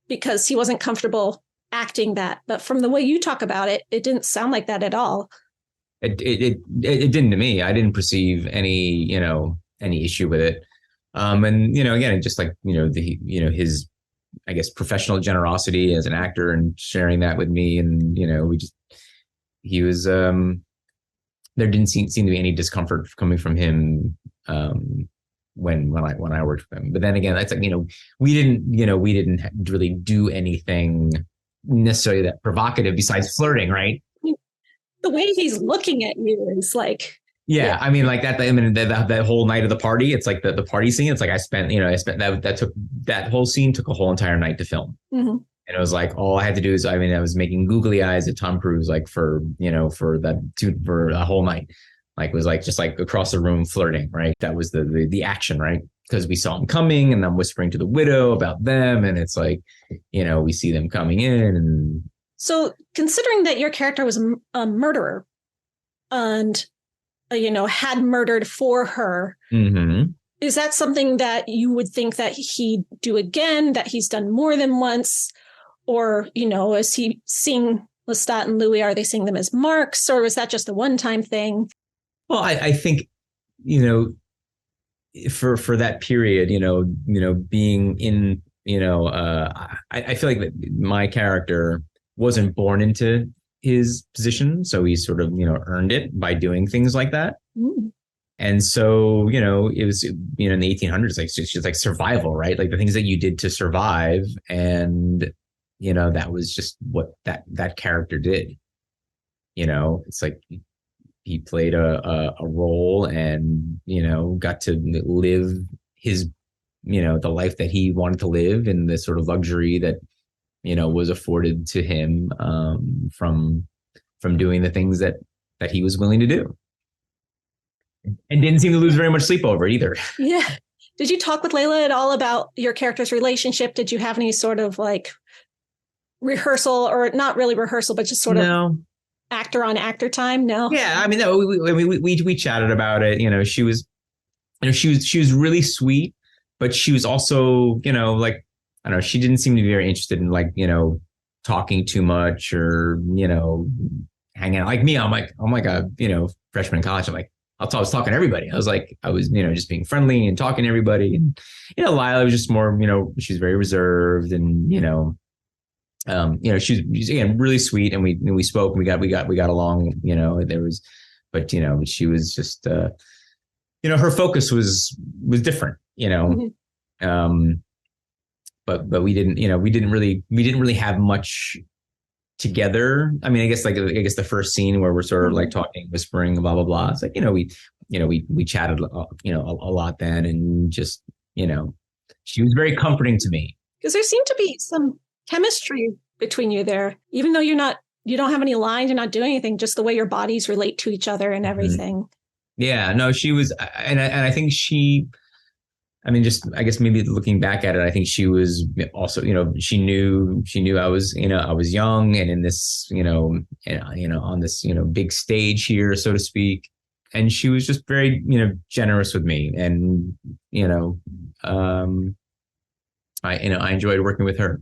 because he wasn't comfortable acting that. But from the way you talk about it, it didn't sound like that at all. It didn't to me. I didn't perceive any issue with it. And again, just like his, I guess, professional generosity as an actor and sharing that with me, and he was there didn't seem to be any discomfort coming from him when I worked with him. But then again, that's like, we didn't really do anything necessarily that provocative besides flirting, right? The way he's looking at you is like, yeah. I mean, like that. I mean, that whole night of the party. It's like the party scene. It's like I spent that whole scene took a whole entire night to film. mm-hmm. And it was like, all I had to do is, I mean, I was making googly eyes at Tom Cruise, like for a whole night. Like, it was like, just like across the room flirting, right? That was the action, right? Because we saw him coming and I'm whispering to the widow about them. And it's like, we see them coming in. And so considering that your character was a murderer and, had murdered for her, mm-hmm. Is that something that you would think that he'd do again, that he's done more than once? Or, is he seeing Lestat and Louis, are they seeing them as marks, or was that just a one-time thing? Well, I think, for that period, being in, I feel like that my character wasn't born into his position. So he sort of, earned it by doing things like that. Mm. And so, it was, in the 1800s, like, it's just like survival, right? Like the things that you did to survive. And, that was just what that character did. It's like he played a role and, got to live his, the life that he wanted to live and the sort of luxury that, was afforded to him from doing the things that he was willing to do. And didn't seem to lose very much sleep over it either. Yeah. Did you talk with Layla at all about your character's relationship? Did you have any sort of like rehearsal, or not really rehearsal, but just sort of actor on actor time? No. Yeah. I mean, no, we chatted about it. She was really sweet, but she was also, like, I don't know, she didn't seem to be very interested in like, talking too much or, hanging out like me. I'm like a, freshman in college. I'm like, I was talking to everybody. I was just being friendly and talking to everybody. And, Lila was just more, she's very reserved and, she's again, really sweet. And we spoke and we got along, but she was just, her focus was different, Mm-hmm. But we didn't really have much together. I mean, I guess the first scene where we're sort of like talking, whispering, blah, blah, blah. It's like, we chatted, a lot then, and just, she was very comforting to me. Because there seemed to be some chemistry between you there, even though you don't have any lines, you're not doing anything, just the way your bodies relate to each other and everything. Yeah, no, she was, and I think she, I mean, just, I guess maybe looking back at it, I think she was also, she knew I was, I was young and in this, on this, big stage here, so to speak. And she was just very, generous with me. And, I enjoyed working with her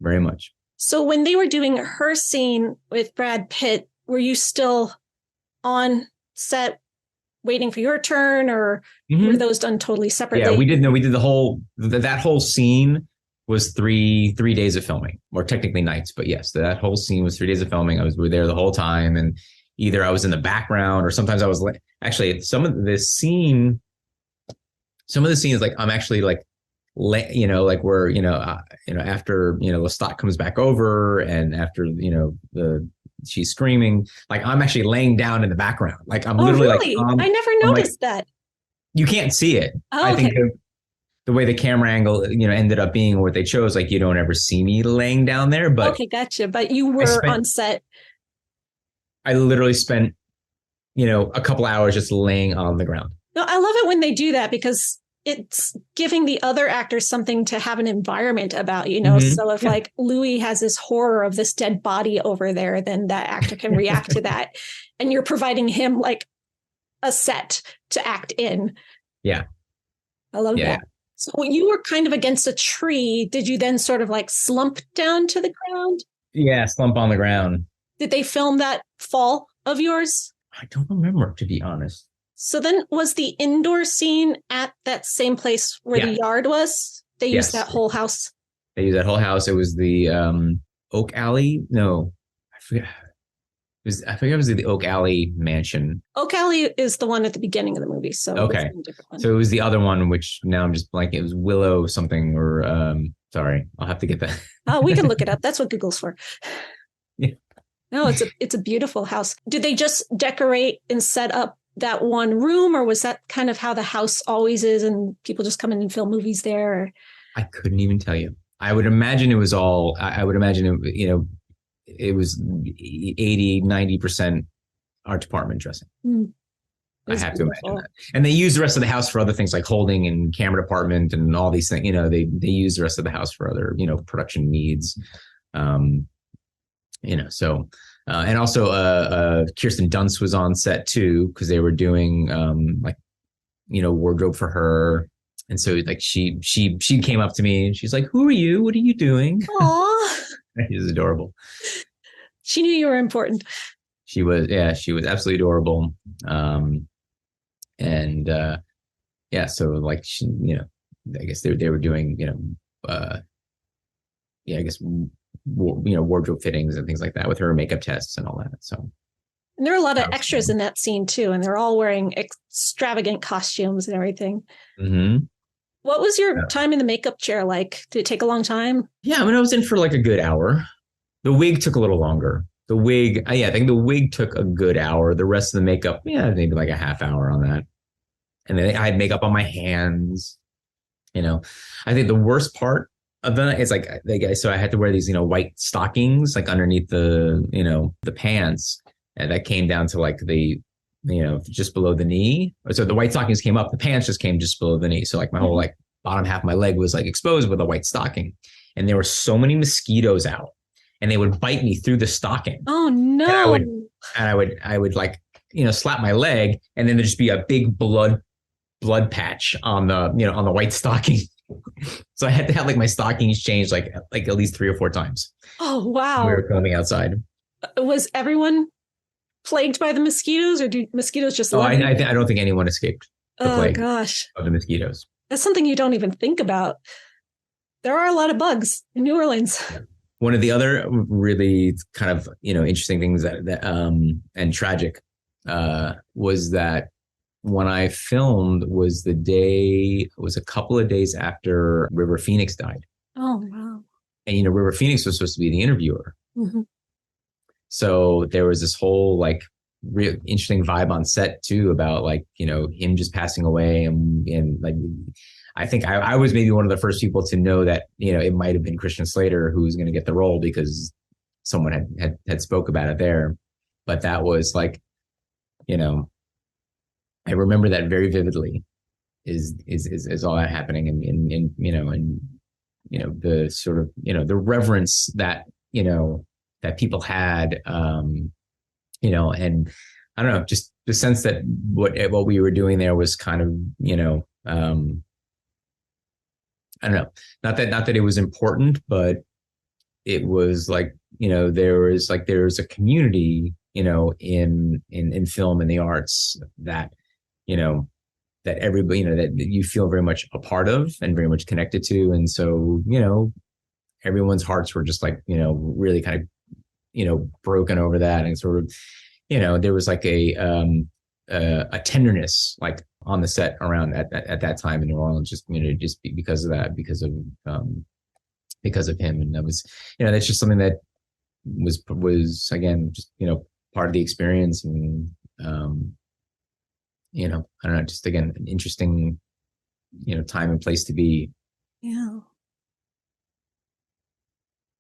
very much. So when they were doing her scene with Brad Pitt, were you still on set waiting for your turn, or were those done totally separately? Yeah, we did that whole scene was three days of filming, or technically nights, but yes, that whole scene was 3 days of filming. We were there the whole time, and either I was in the background or sometimes I was actually some of the scenes, like I'm actually like, like where, after, Lestat comes back over and after, she's screaming, like I'm actually laying down in the background. Like I'm literally really? like, I never noticed that. You can't see it. Oh, I think okay. the way the camera angle, ended up being what they chose, like you don't ever see me laying down there, but okay, gotcha. But you were on set. I literally spent, a couple hours just laying on the ground. No, I love it when they do that because it's giving the other actors something to have an environment about, So if like Louis has this horror of this dead body over there, then that actor can react to that. And you're providing him like a set to act in. Yeah. I love that. So when you were kind of against a tree, did you then sort of like slump down to the ground? Yeah, slump on the ground. Did they film that fall of yours? I don't remember, to be honest. So then was the indoor scene at that same place where the yard was? They used that whole house? They used that whole house. It was the Oak Alley. No, I forget. I forget, it was the Oak Alley mansion. Oak Alley is the one at the beginning of the movie. So Okay. it's a different one. So it was the other one, which now I'm just blanking. It was Willow something, or sorry, I'll have to get that. Oh, we can look it up. That's what Google's for. Yeah. No, it's a beautiful house. Did they just decorate and set up that one room, or was that kind of how the house always is and people just come in and film movies there? Or? I couldn't even tell you. I would imagine it was all, I would imagine it, it was 80, 90% art department dressing. I have to imagine that. And they use the rest of the house for other things like holding and camera department and all these things. They use the rest of the house for other, production needs. So, and also Kirsten Dunst was on set too, because they were doing wardrobe for her. And so like she came up to me and she's like, "Who are you? What are you doing?" Aww. She's adorable. She knew you were important. She was absolutely adorable. So like she, I guess they were doing, wardrobe fittings and things like that with her, makeup tests and all that. So. And there are a lot of extras in that scene too, and they're all wearing extravagant costumes and everything. Mm-hmm. What was your time in the makeup chair like? Did it take a long time? Yeah, I mean, I was in for like a good hour. The wig took a little longer. I think the wig took a good hour. The rest of the makeup, maybe like a half hour on that. And then I had makeup on my hands. I think the worst part of that is so I had to wear these, white stockings like underneath the pants, and that came down to like the, just below the knee. So the white stockings came up, the pants just came just below the knee. So like my whole like bottom half of my leg was like exposed with a white stocking, and there were so many mosquitoes out, and they would bite me through the stocking. Oh no! And I would like slap my leg, and then there'd just be a big blood patch on the on the white stocking. So I had to have like my stockings changed like at least 3 or 4 times. Oh wow! We were filming outside. Was everyone plagued by the mosquitoes, or do mosquitoes just? I don't think anyone escaped the plague. Oh gosh, of the mosquitoes. That's something you don't even think about. There are a lot of bugs in New Orleans. Yeah. One of the other really kind of interesting things that and tragic was that when I filmed was a couple of days after River Phoenix died. Oh wow! And River Phoenix was supposed to be the interviewer. Mm-hmm. So there was this whole like real interesting vibe on set too about like, him just passing away. And like, I think I was maybe one of the first people to know that, it might've been Christian Slater who was going to get the role because someone had spoke about it there. But that was like, I remember that very vividly is all that happening. And the sort of, the reverence that, that people had, and I don't know, just the sense that what we were doing there was kind of, I don't know, not that it was important, but it was like, there's a community, in film and the arts that, that everybody, that you feel very much a part of and very much connected to. And so, everyone's hearts were just like, really kind of, broken over that. And sort of, there was like a tenderness like on the set around at that time in New Orleans, just, just because of that, because of him. And that was, that's just something that was again, just, part of the experience. And, I don't know, just again, an interesting, time and place to be. Yeah.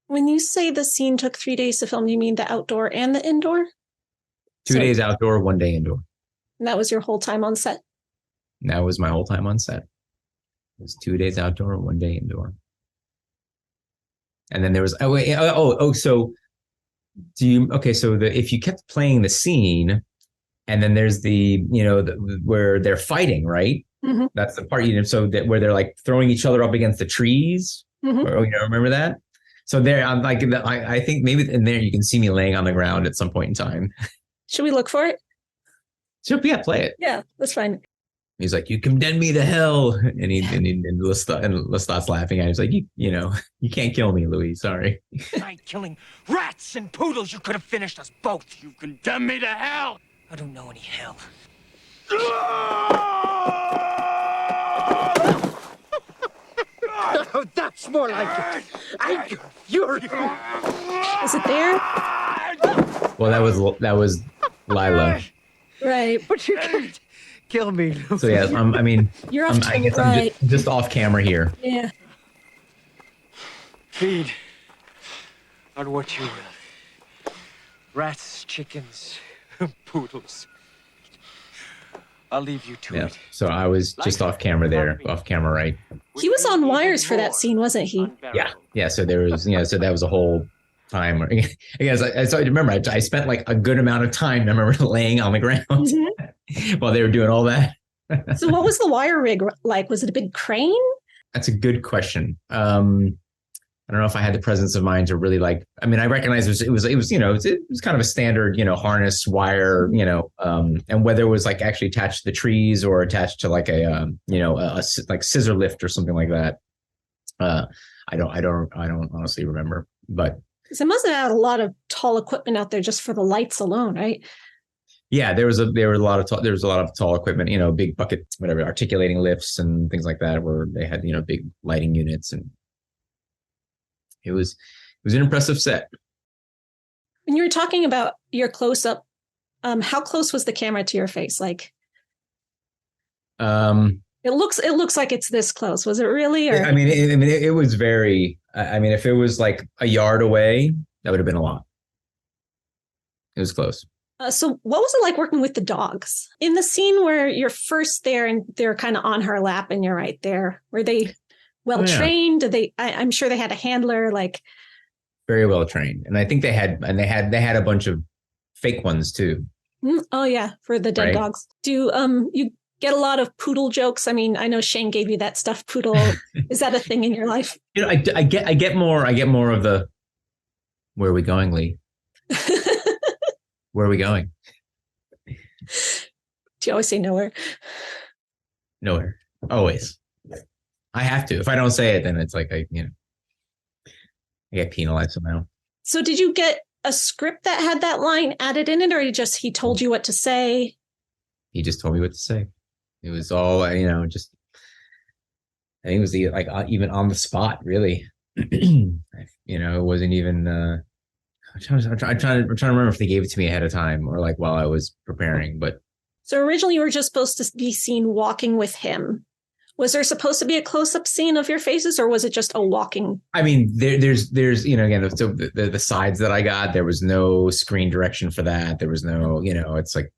When you say the scene took 3 days to film, do you mean the outdoor and the indoor? 2 days outdoor, 1 day indoor. And that was your whole time on set? That was my whole time on set. It was 2 days outdoor, 1 day indoor. And then there was, so if you kept playing the scene, and then there's the, where they're fighting, right? Mm-hmm. That's the part, where they're like throwing each other up against the trees. Mm-hmm. Or, remember that? So there, I'm like, I think maybe in there you can see me laying on the ground at some point in time. Should we look for it? So yeah, play it. Yeah, that's fine. He's like, "You condemn me to hell," and Lestat's laughing at him. He's like, "You know, you can't kill me, Louis. Sorry." By killing rats and poodles, you could have finished us both. You condemn me to hell. I don't know any hell. Oh, that's more like it. You're. Is it there? Well, that was Lila. Right. But you can't kill me, Louis. So yeah, I mean, You're off to I guess right. I'm just off camera here. Yeah. Feed on what you will. Rats, chickens, poodles. I'll leave you to Yeah. it. So I was just off camera there, off camera, right? He was on wires for that scene, wasn't he? Yeah. Yeah. So there was, so that was a whole time. Where, I guess I remember I spent like a good amount of time, I remember, laying on the ground while they were doing all that. So what was the wire rig like? Was it a big crane? That's a good question. I don't know if I had the presence of mind to really I recognize it was kind of a standard, harness wire, and whether it was like actually attached to the trees or attached to like a like scissor lift or something like that. I don't honestly remember, but Because it must have had a lot of tall equipment out there just for the lights alone, right? yeah, there was a lot of tall equipment, big bucket, whatever, articulating lifts and things like that, where they had, big lighting units, and it was an impressive set. When you were talking about your close up, how close was the camera to your face? Like, it looks like it's this close. Was it really? Or? It was very. If it was like a yard away, that would have been a lot. It was close. So what was it like working with the dogs in the scene where you're first there and they're kind of on her lap and you're right there? Were they well trained? Did they? I'm sure they had a handler. Like, very well trained, and I think they had a bunch of fake ones too. Oh yeah, for the dead dogs. Do you get a lot of poodle jokes? I mean, I know Shane gave you that stuffed poodle. Is that a thing in your life? I get more of the. Where are we going, Lee? Where are we going? Do you always say nowhere? Nowhere. Always. I have to. If I don't say it, then it's like I get penalized somehow. So did you get a script that had that line added in it, or he told you what to say? He just told me what to say. It was all, just, I think it was even on the spot, really. It wasn't even, I'm trying to remember if they gave it to me ahead of time or like while I was preparing, but. So originally you were just supposed to be seen walking with him. Was there supposed to be a close-up scene of your faces, or was it just a walking? I mean, there's again, the sides that I got, there was no screen direction for that. There was no, it's like,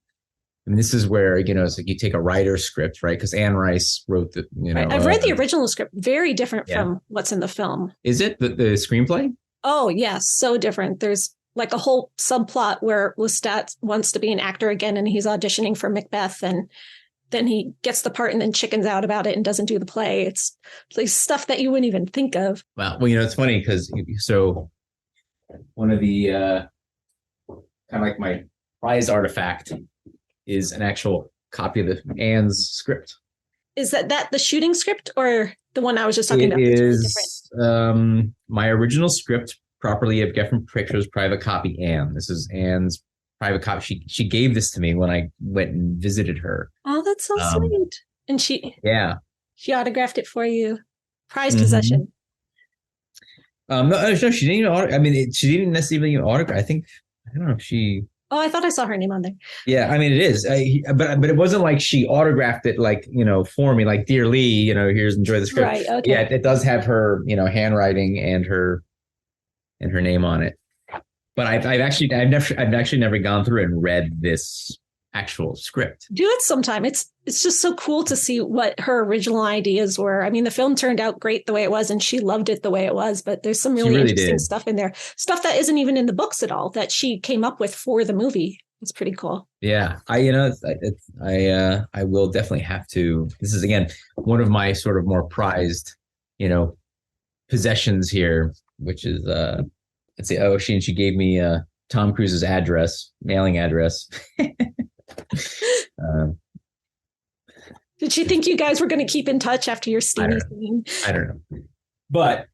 this is where, it's like you take a writer's script, right? Because Anne Rice wrote the, Right. I've read the original script, very different from what's in the film. Is it the screenplay? Oh, yes, so different. There's like a whole subplot where Lestat wants to be an actor again, and he's auditioning for Macbeth, and then he gets the part and then chickens out about it and doesn't do the play. It's like stuff that you wouldn't even think of. Well, it's funny because one of the kind of like my prize artifact is an actual copy of Anne's script. Is that the shooting script or the one I was just talking about? It is my original script, properly of Geffen Pictures, private copy Anne. This is Anne's private copy. She gave this to me when I went and visited her. Oh, that's so sweet. And she autographed it for you. Prized possession. No, she didn't she didn't necessarily even autograph. I don't know if she. Oh, I thought I saw her name on there. Yeah, it is. But it wasn't like she autographed it for me, like, "Dear Lee, here's enjoy the script." Right. Okay. Yeah, it does have her, handwriting and her name on it. But I've actually never gone through and read this actual script. Do it sometime. It's just so cool to see what her original ideas were. I mean, the film turned out great the way it was, and she loved it the way it was. But there's some really interesting stuff in there, stuff that isn't even in the books at all, that she came up with for the movie. It's pretty cool. Yeah, I will definitely have to. This is again one of my sort of more prized, possessions here, which is let's see. Oh, she gave me Tom Cruise's mailing address. Did Did you think you guys were going to keep in touch after your steamy scene? I don't know. But,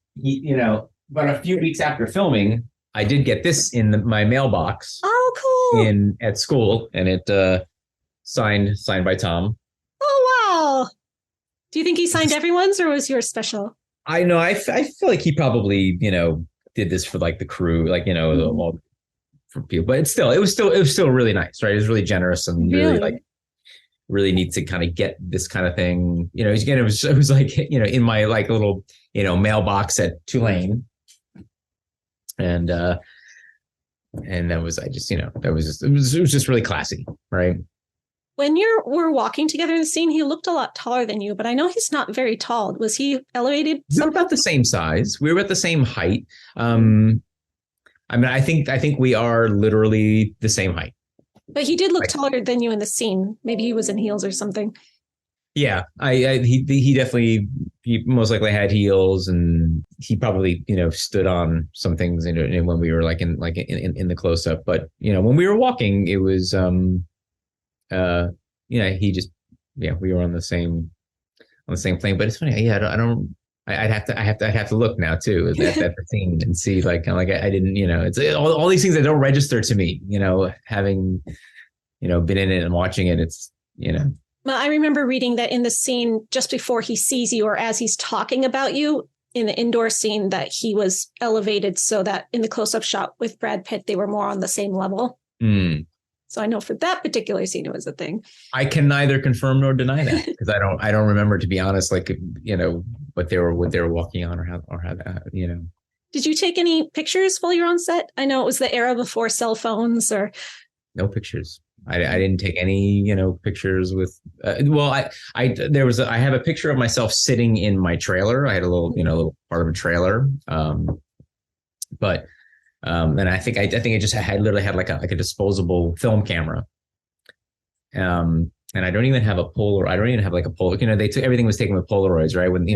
but a few weeks after filming, I did get this in my mailbox. Oh, cool. At school, and it signed by Tom. Oh, wow. Do you think he signed everyone's, or was yours special? I know. I feel like he probably, did this for like the crew, like, all for people, but it was still really nice, right? It was really generous and really really neat to kind of get this kind of thing. Again, it was like, in my like little, mailbox at Tulane. And that was, it was just really classy, right? When we're walking together in the scene, he looked a lot taller than you, but I know he's not very tall. Was he elevated? We were about the same size. We were at the same height. I think we are literally the same height. But he did look taller than you in the scene. Maybe he was in heels or something. Yeah, he definitely, he most likely had heels, and he probably stood on some things when we were in the close up. But when we were walking, it was he just we were on the same plane. But it's funny, I'd have to look now too at the scene and see I didn't it's all these things that don't register to me having been in it and watching it. It's Well, I remember reading that in the scene just before he sees you, or as he's talking about you in the indoor scene, that he was elevated so that in the close-up shot with Brad Pitt, they were more on the same level. So I know for that particular scene, it was a thing. I can neither confirm nor deny that, because I don't remember, to be honest, what they were walking on or how that. Did you take any pictures while you're on set? I know it was the era before cell phones. Or no pictures. I didn't take any, pictures with. I have a picture of myself sitting in my trailer. I had a little part of a trailer, but. And I think I just literally had like a disposable film camera. And I don't even have a Polaroid. I don't even have like a Polaroid. Everything was taken with Polaroids, right? When,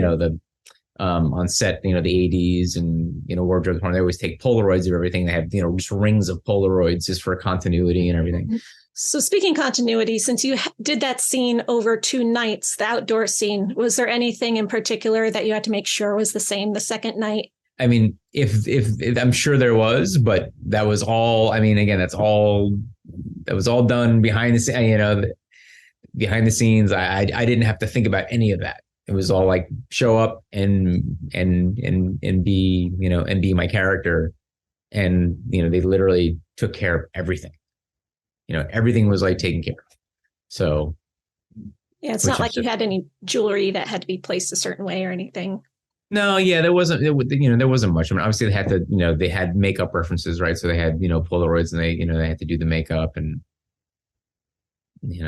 on set, the ADs and, wardrobe department, they always take Polaroids of everything. They have, just rings of Polaroids just for continuity and everything. So speaking continuity, since you did that scene over 2 nights, the outdoor scene, was there anything in particular that you had to make sure was the same the second night? I mean, if I'm sure there was, but that was all. I mean, again, that was all done behind the scene. Behind the scenes, I didn't have to think about any of that. It was all like show up and be and be my character, and they literally took care of everything. Everything was like taken care of. So yeah, it's not like you had any jewelry that had to be placed a certain way or anything. No, yeah, there wasn't much. I mean, obviously they had to, they had makeup references, right? So they had, Polaroids, and they had to do the makeup, and,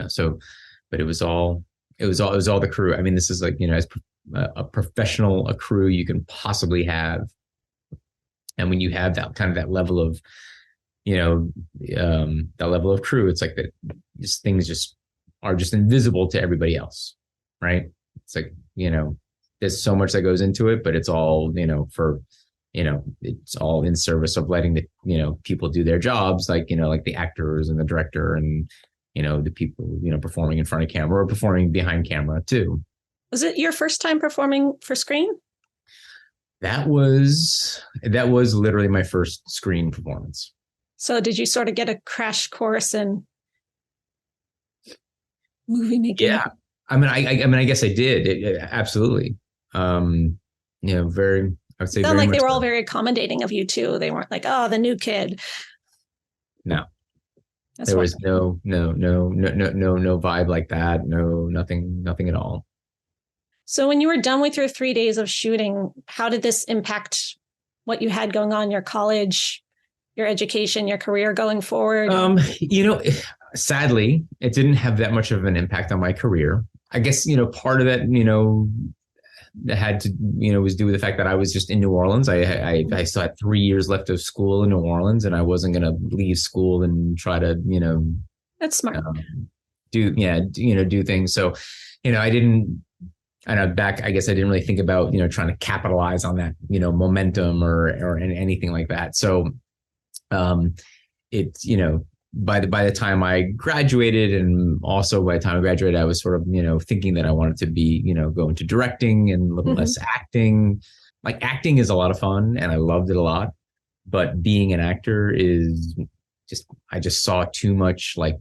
so, but it was all the crew. I mean, this is like, as a professional, a crew you can possibly have. And when you have that kind of that level of, that level of crew, it's like that things just are just invisible to everybody else. Right. It's like, there's so much that goes into it, but it's all, it's all in service of letting the, people do their jobs, like the actors and the director and, the people, performing in front of camera or performing behind camera too. Was it your first time performing for screen? That was literally my first screen performance. So did you sort of get a crash course in movie making? Yeah. I guess I did. Absolutely. Very, I would say, it sounded like they were all very accommodating of you too. They weren't like, oh, the new kid. No, there was no vibe like that. No, nothing at all. So when you were done with your 3 days of shooting, how did this impact what you had going on, your college, your education, your career going forward? Sadly, it didn't have that much of an impact on my career. I guess, part of that, that had to, was due to the fact that I was just in New Orleans. I still had 3 years left of school in New Orleans, and I wasn't going to leave school and try to, that's smart. Do things. So, I didn't, I guess I didn't really think about, trying to capitalize on that, momentum or anything like that. So, by the time I graduated, and also by the time I graduated, I was sort of, thinking that I wanted to be, go into directing and a little less acting. Like acting is a lot of fun and I loved it a lot, but being an actor is I just saw too much like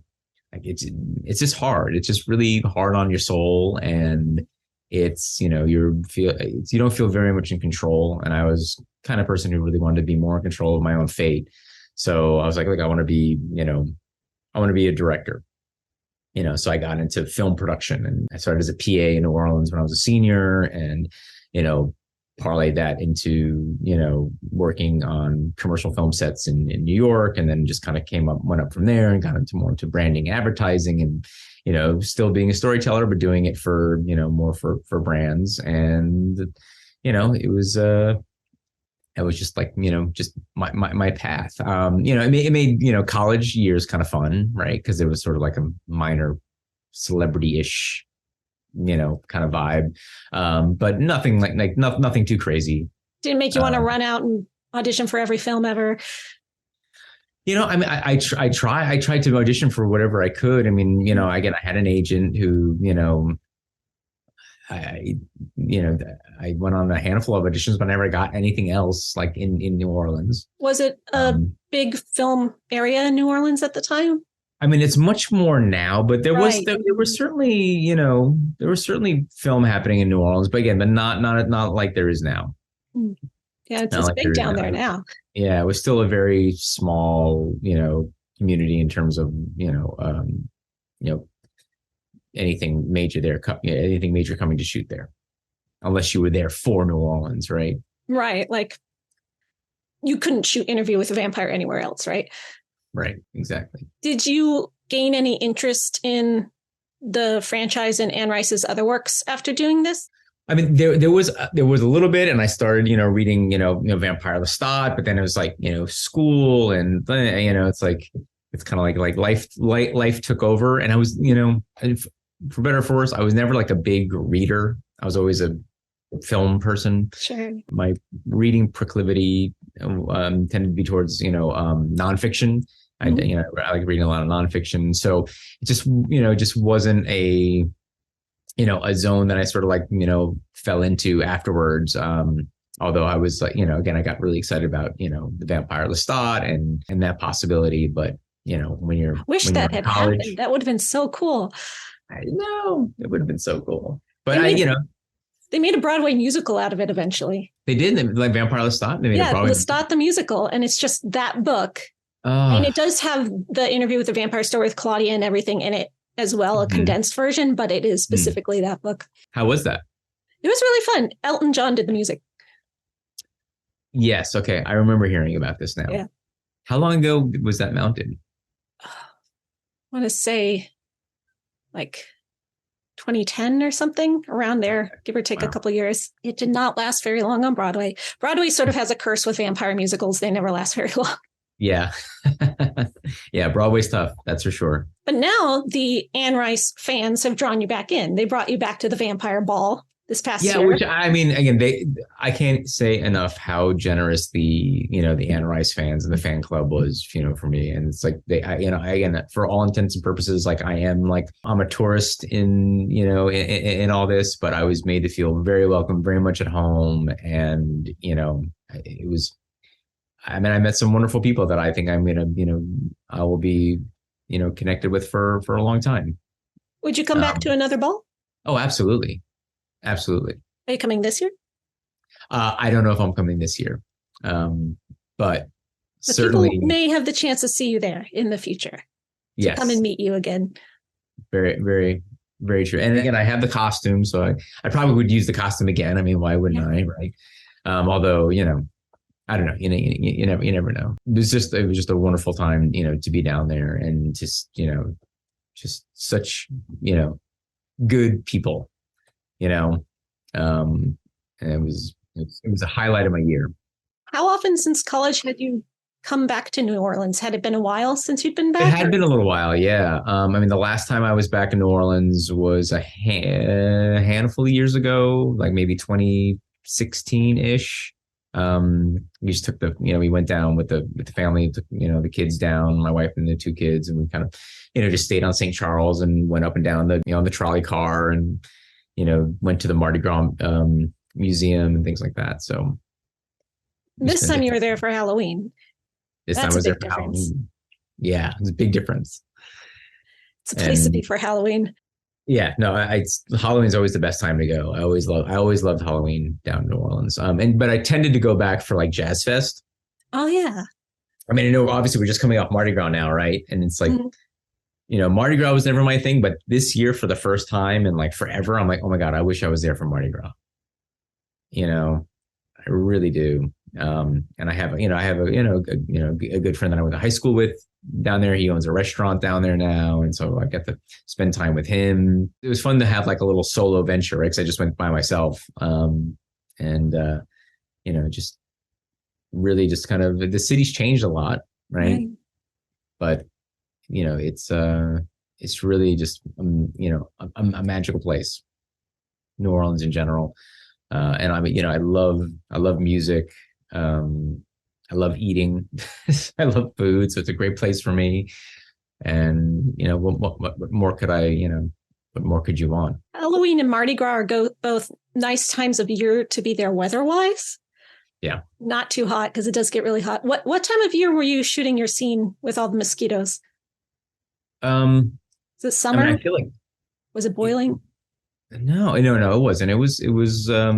it's just hard. It's just really hard on your soul, and it's, you don't feel very much in control. And I was kind of person who really wanted to be more in control of my own fate. So I was like, I want to be, I want to be a director, so I got into film production, and I started as a PA in New Orleans when I was a senior, and, parlayed that into, working on commercial film sets in New York, and then just kind of went up from there and got into branding, advertising, and, still being a storyteller, but doing it for, more for brands. And, it was just like, just my path. It made, college years kind of fun, right? Because it was sort of like a minor celebrity-ish, kind of vibe. But nothing nothing too crazy. Didn't make you want to run out and audition for every film ever? I tried to audition for whatever I could. Again, I had an agent who, I went on a handful of auditions, but I never got anything else like in New Orleans. Was it a big film area in New Orleans at the time? It's much more now, but there was certainly, there was certainly film happening in New Orleans, but again, but not like there is now. Yeah, it's just big down there now. Yeah, it was still a very small, community in terms of, anything major there, anything major coming to shoot there, unless you were there for New Orleans, right? Right. Like you couldn't shoot Interview with a Vampire anywhere else, right? Right. Exactly. Did you gain any interest in the franchise and Anne Rice's other works after doing this? There was a little bit, and I started, reading, Vampire Lestat, but then it was like, school, and it's like, it's kind of like life took over, and I was, for better or for worse, I was never like a big reader. I was always a film person. Sure. My reading proclivity tended to be towards, nonfiction. I like reading a lot of nonfiction. So it just wasn't a zone that I sort of like, fell into afterwards. Although I was like, again, I got really excited about, the Vampire Lestat and that possibility. But, when you're that had happened. That would have been so cool. I know, it would have been so cool. But they made a Broadway musical out of it eventually. They did, like Vampire Lestat. Lestat the musical, and it's just that book. And it does have the Interview with the Vampire story with Claudia and everything in it as well, a condensed version, but it is specifically that book. How was that? It was really fun. Elton John did the music. Yes. Okay. I remember hearing about this now. Yeah. How long ago was that mounted? I want to say like 2010 or something, around there, give or take a couple of years. It did not last very long on Broadway. Broadway sort of has a curse with vampire musicals. They never last very long. Yeah. Yeah. Broadway's tough. That's for sure. But now the Anne Rice fans have drawn you back in. They brought you back to the Vampire Ball this past year. Yeah, which again, I can't say enough how generous the Anne Rice fans and the fan club was, for me. And it's like again, for all intents and purposes, like I'm a tourist in all this, but I was made to feel very welcome, very much at home. And, it was, I met some wonderful people that I think I'm going to, I will be, connected with for a long time. Would you come back to another ball? Oh, absolutely. Absolutely. Are you coming this year? I don't know if I'm coming this year, but certainly people may have the chance to see you there in the future. Yes. Come and meet you again. Very, very, very true. And again, I have the costume, so I probably would use the costume again. Why wouldn't I? Right. Although, I don't know. You never know. It was just a wonderful time, to be down there, and just such, good people, and it was a highlight of my year. How often since college had you come back to New Orleans? Had it been a while since you'd been back? It had been a little while. Yeah. The last time I was back in New Orleans was a handful of years ago, like maybe 2016 ish. We just took we went down with the family, took, the kids down, my wife and the two kids, and we kind of, just stayed on St. Charles and went up and down the trolley car and, went to the Mardi Gras museum and things like that. So this time you were there for Halloween. This That's time I was a there big for difference. Halloween. Yeah, it's a big difference. It's a place to be for Halloween. Yeah, no, Halloween's always the best time to go. I always loved Halloween down in New Orleans. But I tended to go back for like Jazz Fest. Oh yeah. I mean, I know obviously we're just coming off Mardi Gras now, right? And it's like, Mardi Gras was never my thing, but this year for the first time in like forever, I'm like, oh my God, I wish I was there for Mardi Gras. I really do. And I have a good friend that I went to high school with down there. He owns a restaurant down there now. And so I got to spend time with him. It was fun to have like a little solo venture, right? Cause I just went by myself. Just really just kind of, the city's changed a lot. Right. But, it's really just, a magical place, New Orleans in general. And I love music. I love eating. I love food. So it's a great place for me. And, what more could what more could you want? Halloween and Mardi Gras are both nice times of year to be there weather-wise. Yeah. Not too hot because it does get really hot. What time of year were you shooting your scene with all the mosquitoes? Is it summer? I feel like, was it boiling? No, it wasn't. It was I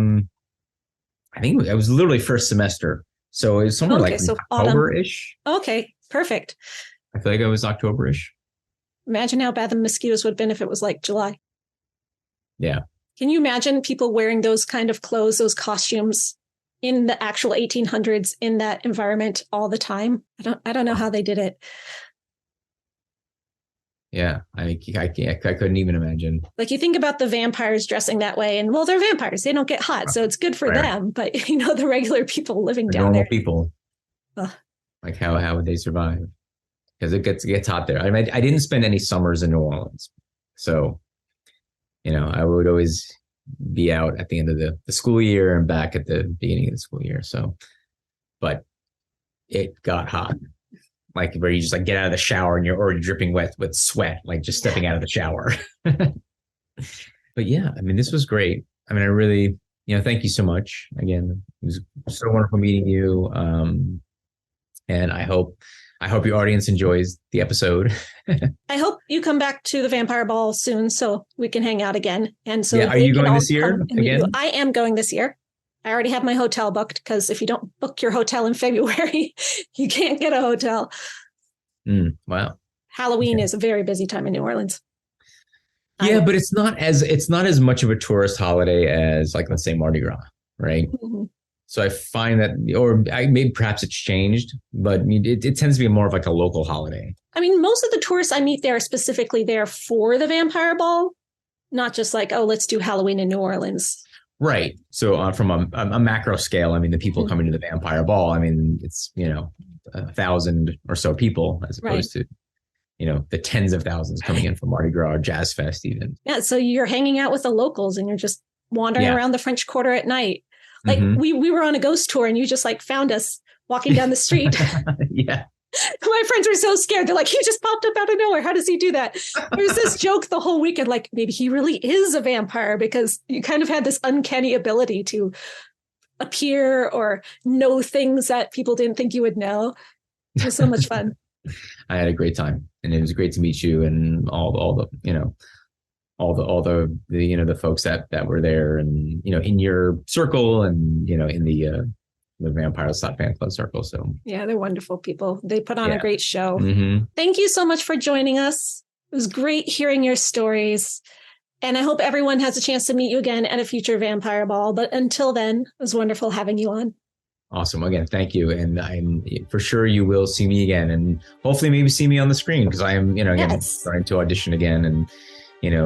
think it was literally first semester. So it was somewhere so October-ish. Okay, perfect. I feel like it was October-ish. Imagine how bad the mosquitoes would have been if it was like July. Yeah. Can you imagine people wearing those kind of clothes, those costumes in the actual 1800s in that environment all the time? I don't know how they did it. Yeah, I couldn't even imagine. Like you think about the vampires dressing that way, and well, they're vampires; they don't get hot, so it's good for them. But the regular people living down normal there, people, like how would they survive? Because it gets hot there. I mean, I didn't spend any summers in New Orleans, so I would always be out at the end of the school year and back at the beginning of the school year. So, but it got hot. Like where you just like get out of the shower and you're already dripping wet with sweat, like just stepping out of the shower. But yeah, I mean, this was great. I mean, I really, thank you so much. Again, it was so wonderful meeting you. And I hope your audience enjoys the episode. I hope you come back to the Vampire Ball soon so we can hang out again. And so are you going this year again? I am going this year. I already have my hotel booked because if you don't book your hotel in February, you can't get a hotel. Wow. Halloween is a very busy time in New Orleans. Yeah, but it's not as much of a tourist holiday as like, let's say Mardi Gras, right? Mm-hmm. So I find that, maybe perhaps it's changed, but it tends to be more of like a local holiday. I mean, most of the tourists I meet there are specifically there for the Vampire Ball, not just like, oh, let's do Halloween in New Orleans. Right. So from a macro scale, I mean, the people coming to the Vampire Ball, I mean, it's, 1,000 or so people as opposed to, the tens of thousands coming in for Mardi Gras or Jazz Fest even. Yeah. So you're hanging out with the locals and you're just wandering around the French Quarter at night. Like we were on a ghost tour and you just like found us walking down the street. Yeah. My friends were so scared. They're like, he just popped up out of nowhere. How does he do that? There's this joke the whole weekend, like maybe he really is a vampire because you kind of had this uncanny ability to appear or know things that people didn't think you would know. It was so much fun. I had a great time and it was great to meet you and all the folks that were there and, in your circle and, in the Vampire Fan Club circle. So yeah, they're wonderful people. They put on a great show. Mm-hmm. Thank you so much for joining us. It was great hearing your stories. And I hope everyone has a chance to meet you again at a future Vampire Ball. But until then, it was wonderful having you on. Awesome. Again, thank you. And I'm for sure you will see me again and hopefully maybe see me on the screen because I am, starting to audition again and,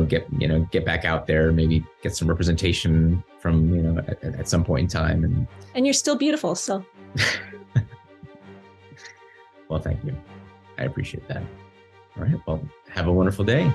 get back out there, maybe get some representation from, at some point in time. And you're still beautiful. So. Well, thank you. I appreciate that. All right. Well, have a wonderful day.